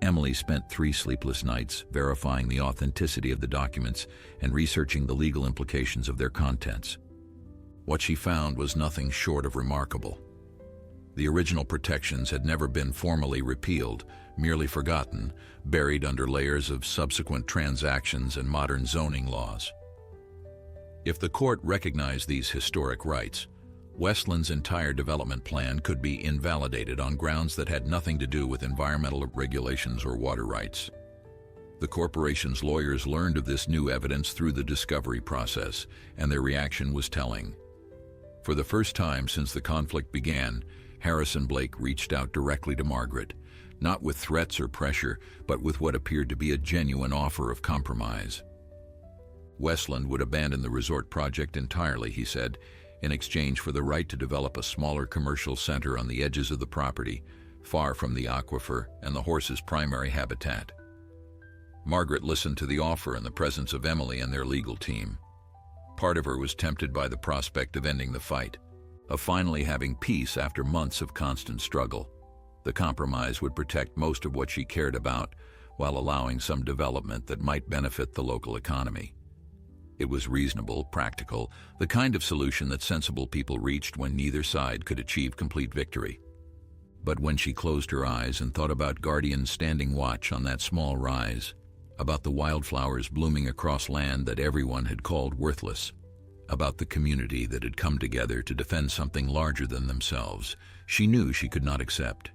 Emily spent 3 sleepless nights verifying the authenticity of the documents and researching the legal implications of their contents. What she found was nothing short of remarkable. The original protections had never been formally repealed, merely forgotten, buried under layers of subsequent transactions and modern zoning laws. If the court recognized these historic rights, Westland's entire development plan could be invalidated on grounds that had nothing to do with environmental regulations or water rights. The corporation's lawyers learned of this new evidence through the discovery process, and their reaction was telling. For the first time since the conflict began, Harrison Blake reached out directly to Margaret, not with threats or pressure, but with what appeared to be a genuine offer of compromise. Westland would abandon the resort project entirely, he said, in exchange for the right to develop a smaller commercial center on the edges of the property, far from the aquifer and the horses' primary habitat. Margaret listened to the offer in the presence of Emily and their legal team. Part of her was tempted by the prospect of ending the fight, of finally having peace after months of constant struggle. The compromise would protect most of what she cared about, while allowing some development that might benefit the local economy. It was reasonable, practical, the kind of solution that sensible people reached when neither side could achieve complete victory. But when she closed her eyes and thought about guardians standing watch on that small rise, about the wildflowers blooming across land that everyone had called worthless, about the community that had come together to defend something larger than themselves, she knew she could not accept.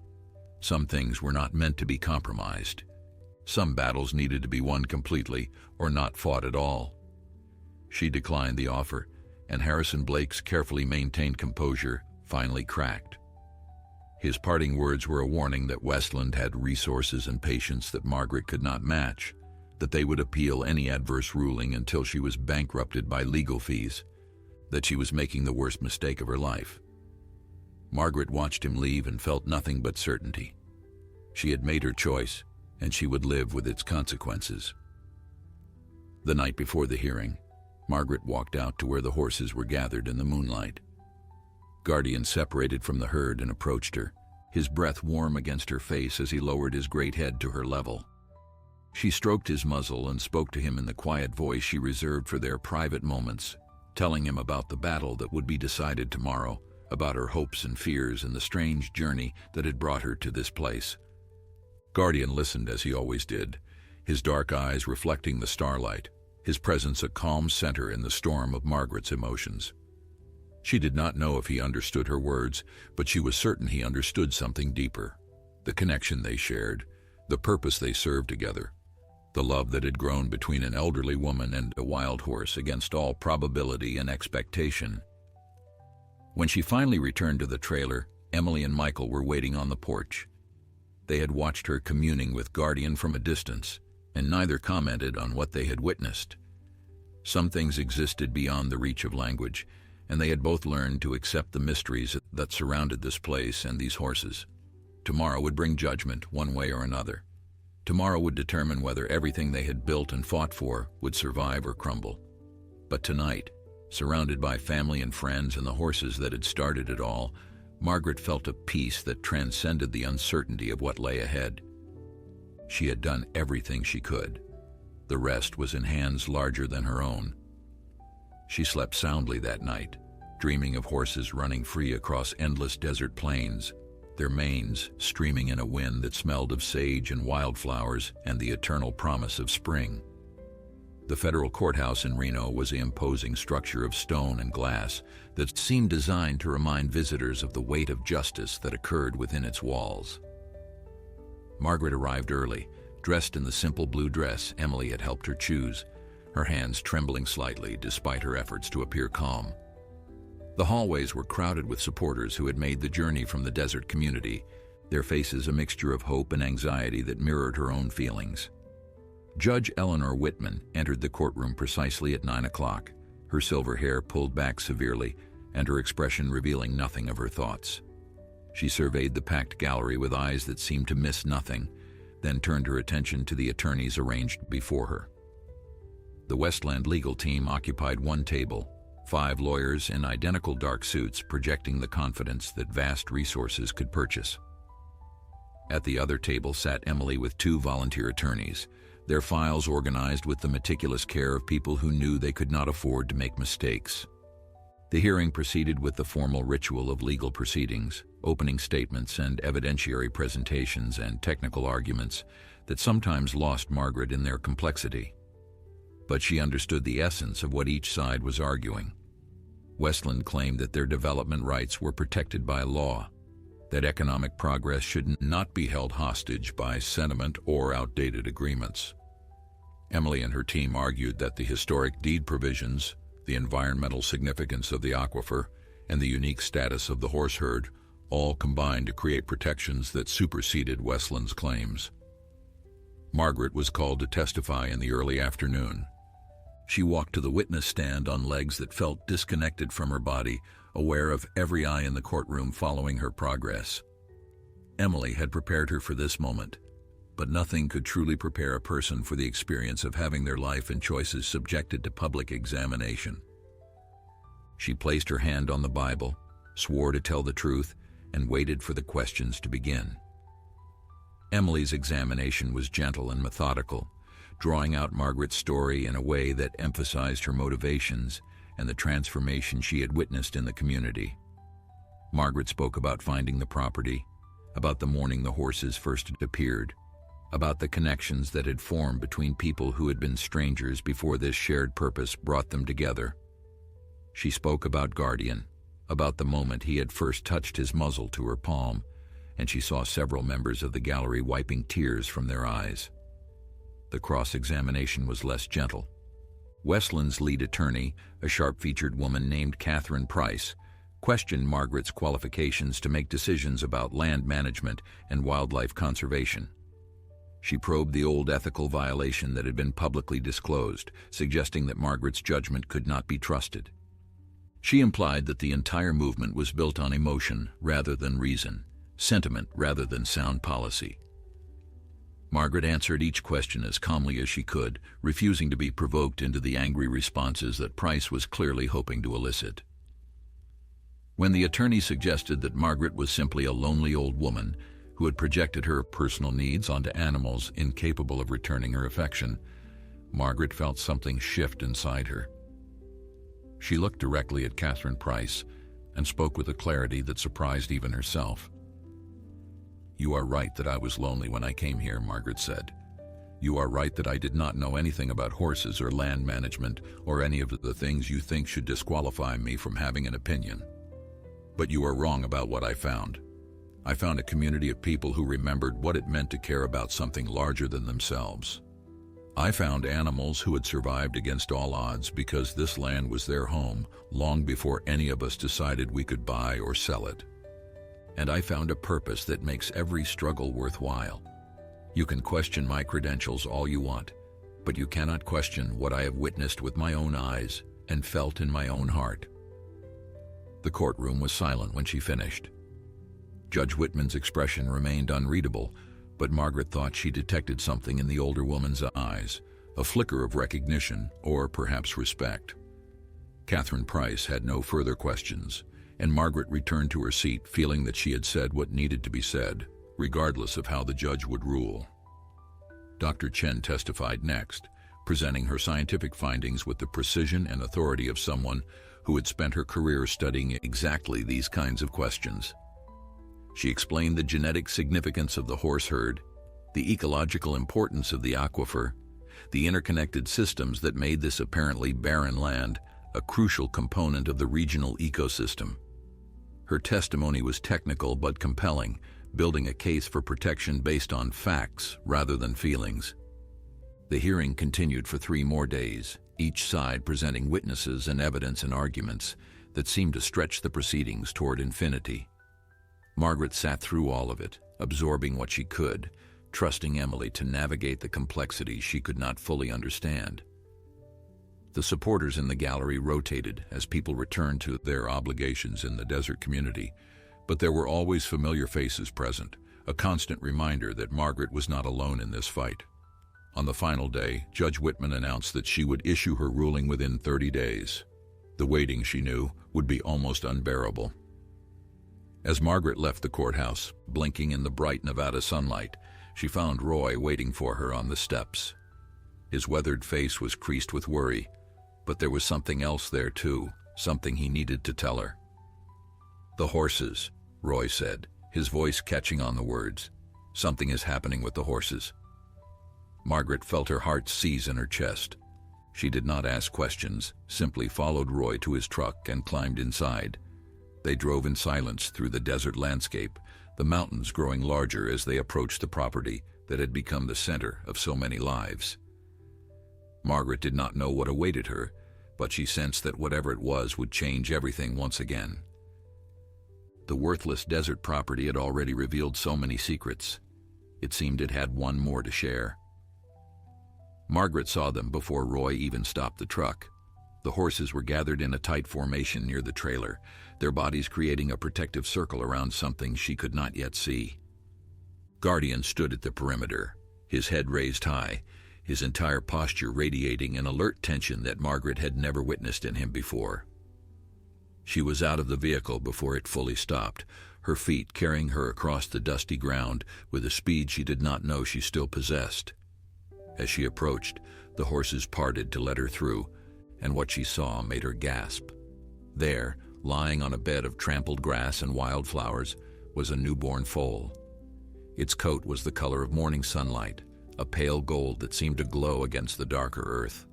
Some things were not meant to be compromised. Some battles needed to be won completely or not fought at all. She declined the offer, and Harrison Blake's carefully maintained composure finally cracked. His parting words were a warning that Westland had resources and patience that Margaret could not match, that they would appeal any adverse ruling until she was bankrupted by legal fees, that she was making the worst mistake of her life. Margaret watched him leave and felt nothing but certainty. She had made her choice, and she would live with its consequences. The night before the hearing, Margaret walked out to where the horses were gathered in the moonlight. Guardian separated from the herd and approached her, his breath warm against her face as he lowered his great head to her level. She stroked his muzzle and spoke to him in the quiet voice she reserved for their private moments, telling him about the battle that would be decided tomorrow, about her hopes and fears and the strange journey that had brought her to this place. Guardian listened as he always did, his dark eyes reflecting the starlight, his presence a calm center in the storm of Margaret's emotions. She did not know if he understood her words, but she was certain he understood something deeper, the connection they shared, the purpose they served together, the love that had grown between an elderly woman and a wild horse against all probability and expectation. When she finally returned to the trailer, Emily and Michael were waiting on the porch. They had watched her communing with Guardian from a distance, and neither commented on what they had witnessed. Some things existed beyond the reach of language, and they had both learned to accept the mysteries that surrounded this place and these horses. Tomorrow would bring judgment, one way or another. Tomorrow would determine whether everything they had built and fought for would survive or crumble. But tonight, surrounded by family and friends and the horses that had started it all, Margaret felt a peace that transcended the uncertainty of what lay ahead. She had done everything she could. The rest was in hands larger than her own. She slept soundly that night, dreaming of horses running free across endless desert plains, their manes streaming in a wind that smelled of sage and wildflowers and the eternal promise of spring. The federal courthouse in Reno was an imposing structure of stone and glass that seemed designed to remind visitors of the weight of justice that occurred within its walls. Margaret arrived early, dressed in the simple blue dress Emily had helped her choose, her hands trembling slightly despite her efforts to appear calm. The hallways were crowded with supporters who had made the journey from the desert community, their faces a mixture of hope and anxiety that mirrored her own feelings. Judge Eleanor Whitman entered the courtroom precisely at 9 o'clock, her silver hair pulled back severely and her expression revealing nothing of her thoughts. She surveyed the packed gallery with eyes that seemed to miss nothing, then turned her attention to the attorneys arranged before her. The Westland legal team occupied one table, 5 lawyers in identical dark suits projecting the confidence that vast resources could purchase. At the other table sat Emily with 2 volunteer attorneys, their files organized with the meticulous care of people who knew they could not afford to make mistakes. The hearing proceeded with the formal ritual of legal proceedings, opening statements and evidentiary presentations and technical arguments that sometimes lost Margaret in their complexity. But she understood the essence of what each side was arguing. Westland claimed that their development rights were protected by law, that economic progress should not be held hostage by sentiment or outdated agreements. Emily and her team argued that the historic deed provisions, the environmental significance of the aquifer, and the unique status of the horse herd all combined to create protections that superseded Westland's claims. Margaret was called to testify in the early afternoon. She walked to the witness stand on legs that felt disconnected from her body, aware of every eye in the courtroom following her progress. Emily had prepared her for this moment, but nothing could truly prepare a person for the experience of having their life and choices subjected to public examination. She placed her hand on the Bible, swore to tell the truth, and waited for the questions to begin. Emily's examination was gentle and methodical, drawing out Margaret's story in a way that emphasized her motivations and the transformation she had witnessed in the community. Margaret spoke about finding the property, about the morning the horses first appeared, about the connections that had formed between people who had been strangers before this shared purpose brought them together. She spoke about Guardian, about the moment he had first touched his muzzle to her palm, and she saw several members of the gallery wiping tears from their eyes. The cross-examination was less gentle. Westland's lead attorney, a sharp-featured woman named Catherine Price, questioned Margaret's qualifications to make decisions about land management and wildlife conservation. She probed the old ethical violation that had been publicly disclosed, suggesting that Margaret's judgment could not be trusted. She implied that the entire movement was built on emotion rather than reason, sentiment rather than sound policy. Margaret answered each question as calmly as she could, refusing to be provoked into the angry responses that Price was clearly hoping to elicit. When the attorney suggested that Margaret was simply a lonely old woman who had projected her personal needs onto animals incapable of returning her affection, Margaret felt something shift inside her. She looked directly at Catherine Price and spoke with a clarity that surprised even herself. "You are right that I was lonely when I came here," Margaret said. "You are right that I did not know anything about horses or land management or any of the things you think should disqualify me from having an opinion. But you are wrong about what I found. I found a community of people who remembered what it meant to care about something larger than themselves. I found animals who had survived against all odds because this land was their home long before any of us decided we could buy or sell it. And I found a purpose that makes every struggle worthwhile. You can question my credentials all you want, but you cannot question what I have witnessed with my own eyes and felt in my own heart." The courtroom was silent when she finished. Judge Whitman's expression remained unreadable, but Margaret thought she detected something in the older woman's eyes, a flicker of recognition or perhaps respect. Catherine Price had no further questions, and Margaret returned to her seat feeling that she had said what needed to be said, regardless of how the judge would rule. Dr. Chen testified next, presenting her scientific findings with the precision and authority of someone who had spent her career studying exactly these kinds of questions. She explained the genetic significance of the horse herd, the ecological importance of the aquifer, the interconnected systems that made this apparently barren land a crucial component of the regional ecosystem. Her testimony was technical but compelling, building a case for protection based on facts rather than feelings. The hearing continued for 3 more days, each side presenting witnesses and evidence and arguments that seemed to stretch the proceedings toward infinity. Margaret sat through all of it, absorbing what she could, trusting Emily to navigate the complexities she could not fully understand. The supporters in the gallery rotated as people returned to their obligations in the desert community, but there were always familiar faces present, a constant reminder that Margaret was not alone in this fight. On the final day, Judge Whitman announced that she would issue her ruling within 30 days. The waiting, she knew, would be almost unbearable. As Margaret left the courthouse, blinking in the bright Nevada sunlight, she found Roy waiting for her on the steps. His weathered face was creased with worry, but there was something else there too, something he needed to tell her. "The horses," Roy said, his voice catching on the words. "Something is happening with the horses." Margaret felt her heart seize in her chest. She did not ask questions, simply followed Roy to his truck and climbed inside. They drove in silence through the desert landscape, the mountains growing larger as they approached the property that had become the center of so many lives. Margaret did not know what awaited her, but she sensed that whatever it was would change everything once again. The worthless desert property had already revealed so many secrets. It seemed it had one more to share. Margaret saw them before Roy even stopped the truck. The horses were gathered in a tight formation near the trailer, their bodies creating a protective circle around something she could not yet see. Guardian stood at the perimeter, his head raised high, his entire posture radiating an alert tension that Margaret had never witnessed in him before. She was out of the vehicle before it fully stopped, her feet carrying her across the dusty ground with a speed she did not know she still possessed. As she approached, the horses parted to let her through, and what she saw made her gasp. There, lying on a bed of trampled grass and wildflowers, was a newborn foal. Its coat was the color of morning sunlight, a pale gold that seemed to glow against the darker earth.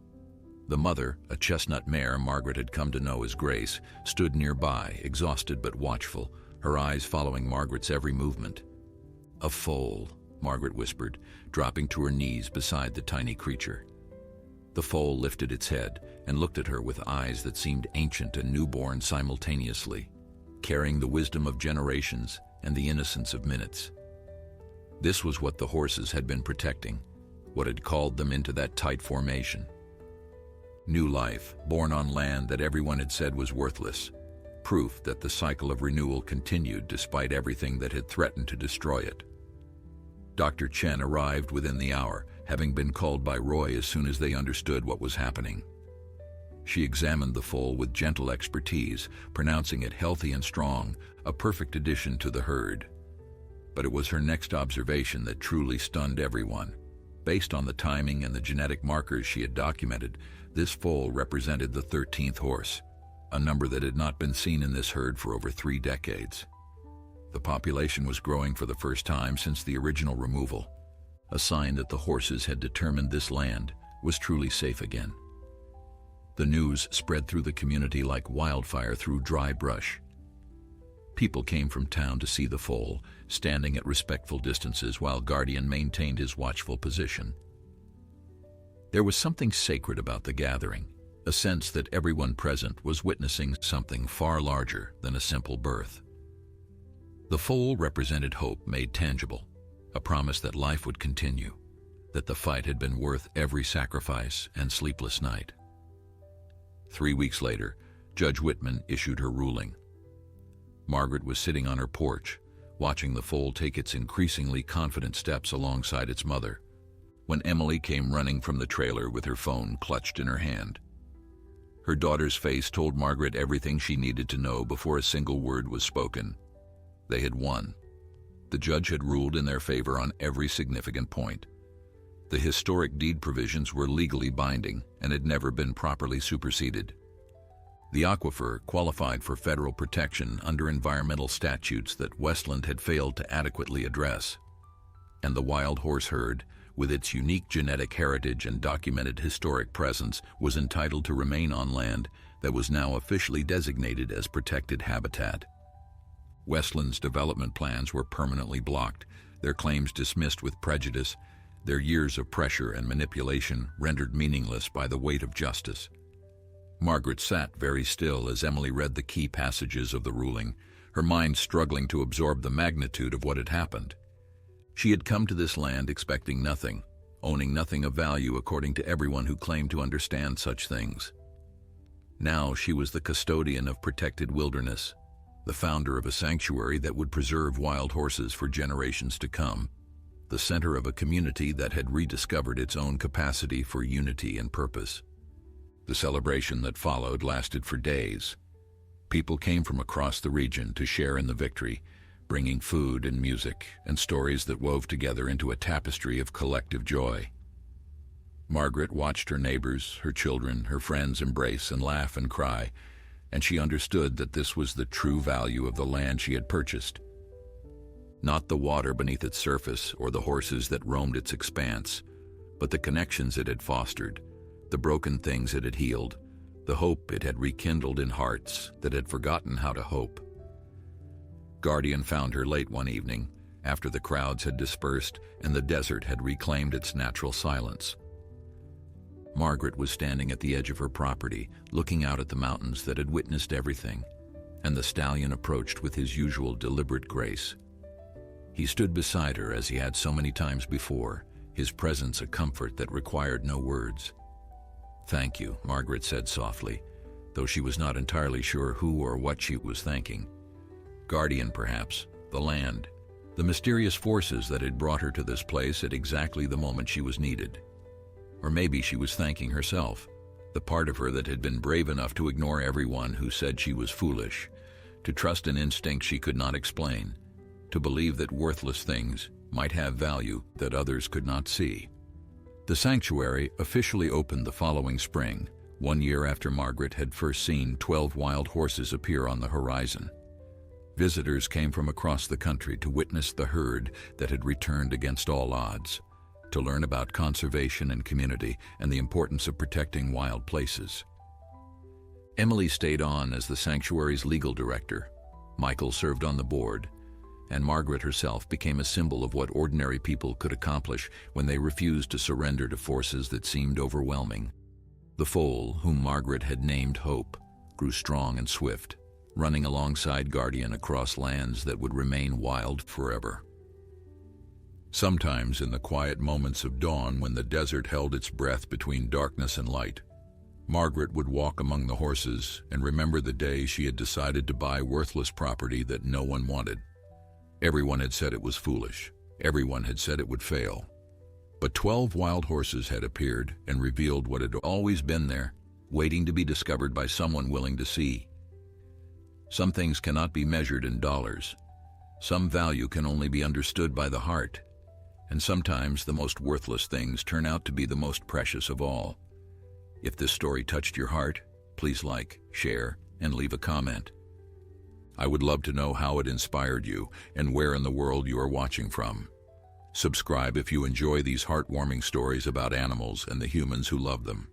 The mother, a chestnut mare Margaret had come to know as Grace, stood nearby, exhausted but watchful, her eyes following Margaret's every movement. "A foal," Margaret whispered, dropping to her knees beside the tiny creature. The foal lifted its head and looked at her with eyes that seemed ancient and newborn simultaneously, carrying the wisdom of generations and the innocence of minutes. This was what the horses had been protecting, what had called them into that tight formation. New life, born on land that everyone had said was worthless, proof that the cycle of renewal continued despite everything that had threatened to destroy it. Dr. Chen arrived within the hour, having been called by Roy as soon as they understood what was happening. She examined the foal with gentle expertise, pronouncing it healthy and strong, a perfect addition to the herd. But it was her next observation that truly stunned everyone. Based on the timing and the genetic markers she had documented, this foal represented the 13th horse, a number that had not been seen in this herd for over 3 decades. The population was growing for the first time since the original removal, a sign that the horses had determined this land was truly safe again. The news spread through the community like wildfire through dry brush. People came from town to see the foal, standing at respectful distances while Guardian maintained his watchful position. There was something sacred about the gathering, a sense that everyone present was witnessing something far larger than a simple birth. The foal represented hope made tangible, a promise that life would continue, that the fight had been worth every sacrifice and sleepless night. 3 weeks later, Judge Whitman issued her ruling. Margaret was sitting on her porch, watching the foal take its increasingly confident steps alongside its mother, when Emily came running from the trailer with her phone clutched in her hand. Her daughter's face told Margaret everything she needed to know before a single word was spoken. They had won. The judge had ruled in their favor on every significant point. The historic deed provisions were legally binding and had never been properly superseded. The aquifer qualified for federal protection under environmental statutes that Westland had failed to adequately address. And the wild horse herd, with its unique genetic heritage and documented historic presence, was entitled to remain on land that was now officially designated as protected habitat. Westland's development plans were permanently blocked, their claims dismissed with prejudice, their years of pressure and manipulation rendered meaningless by the weight of justice. Margaret sat very still as Emily read the key passages of the ruling, her mind struggling to absorb the magnitude of what had happened. She had come to this land expecting nothing, owning nothing of value according to everyone who claimed to understand such things. Now she was the custodian of protected wilderness, the founder of a sanctuary that would preserve wild horses for generations to come, the center of a community that had rediscovered its own capacity for unity and purpose. The celebration that followed lasted for days. People came from across the region to share in the victory, bringing food and music and stories that wove together into a tapestry of collective joy. Margaret watched her neighbors, her children, her friends embrace and laugh and cry, and she understood that this was the true value of the land she had purchased. Not the water beneath its surface or the horses that roamed its expanse, but the connections it had fostered, the broken things it had healed, the hope it had rekindled in hearts that had forgotten how to hope. Guardian found her late one evening, after the crowds had dispersed and the desert had reclaimed its natural silence. Margaret was standing at the edge of her property, looking out at the mountains that had witnessed everything, and the stallion approached with his usual deliberate grace. He stood beside her as he had so many times before, his presence a comfort that required no words. "Thank you," Margaret said softly, though she was not entirely sure who or what she was thanking. Guardian, perhaps, the land, the mysterious forces that had brought her to this place at exactly the moment she was needed. Or maybe she was thanking herself, the part of her that had been brave enough to ignore everyone who said she was foolish, to trust an instinct she could not explain, to believe that worthless things might have value that others could not see. The sanctuary officially opened the following spring, 1 year after Margaret had first seen 12 wild horses appear on the horizon. Visitors came from across the country to witness the herd that had returned against all odds, to learn about conservation and community and the importance of protecting wild places. Emily stayed on as the sanctuary's legal director. Michael served on the board, and Margaret herself became a symbol of what ordinary people could accomplish when they refused to surrender to forces that seemed overwhelming. The foal, whom Margaret had named Hope, grew strong and swift, running alongside Guardian across lands that would remain wild forever. Sometimes in the quiet moments of dawn when the desert held its breath between darkness and light, Margaret would walk among the horses and remember the day she had decided to buy worthless property that no one wanted. Everyone had said it was foolish. Everyone had said it would fail. But 12 wild horses had appeared and revealed what had always been there, waiting to be discovered by someone willing to see. Some things cannot be measured in dollars. Some value can only be understood by the heart. And sometimes the most worthless things turn out to be the most precious of all. If this story touched your heart, please like, share, and leave a comment. I would love to know how it inspired you and where in the world you are watching from. Subscribe if you enjoy these heartwarming stories about animals and the humans who love them.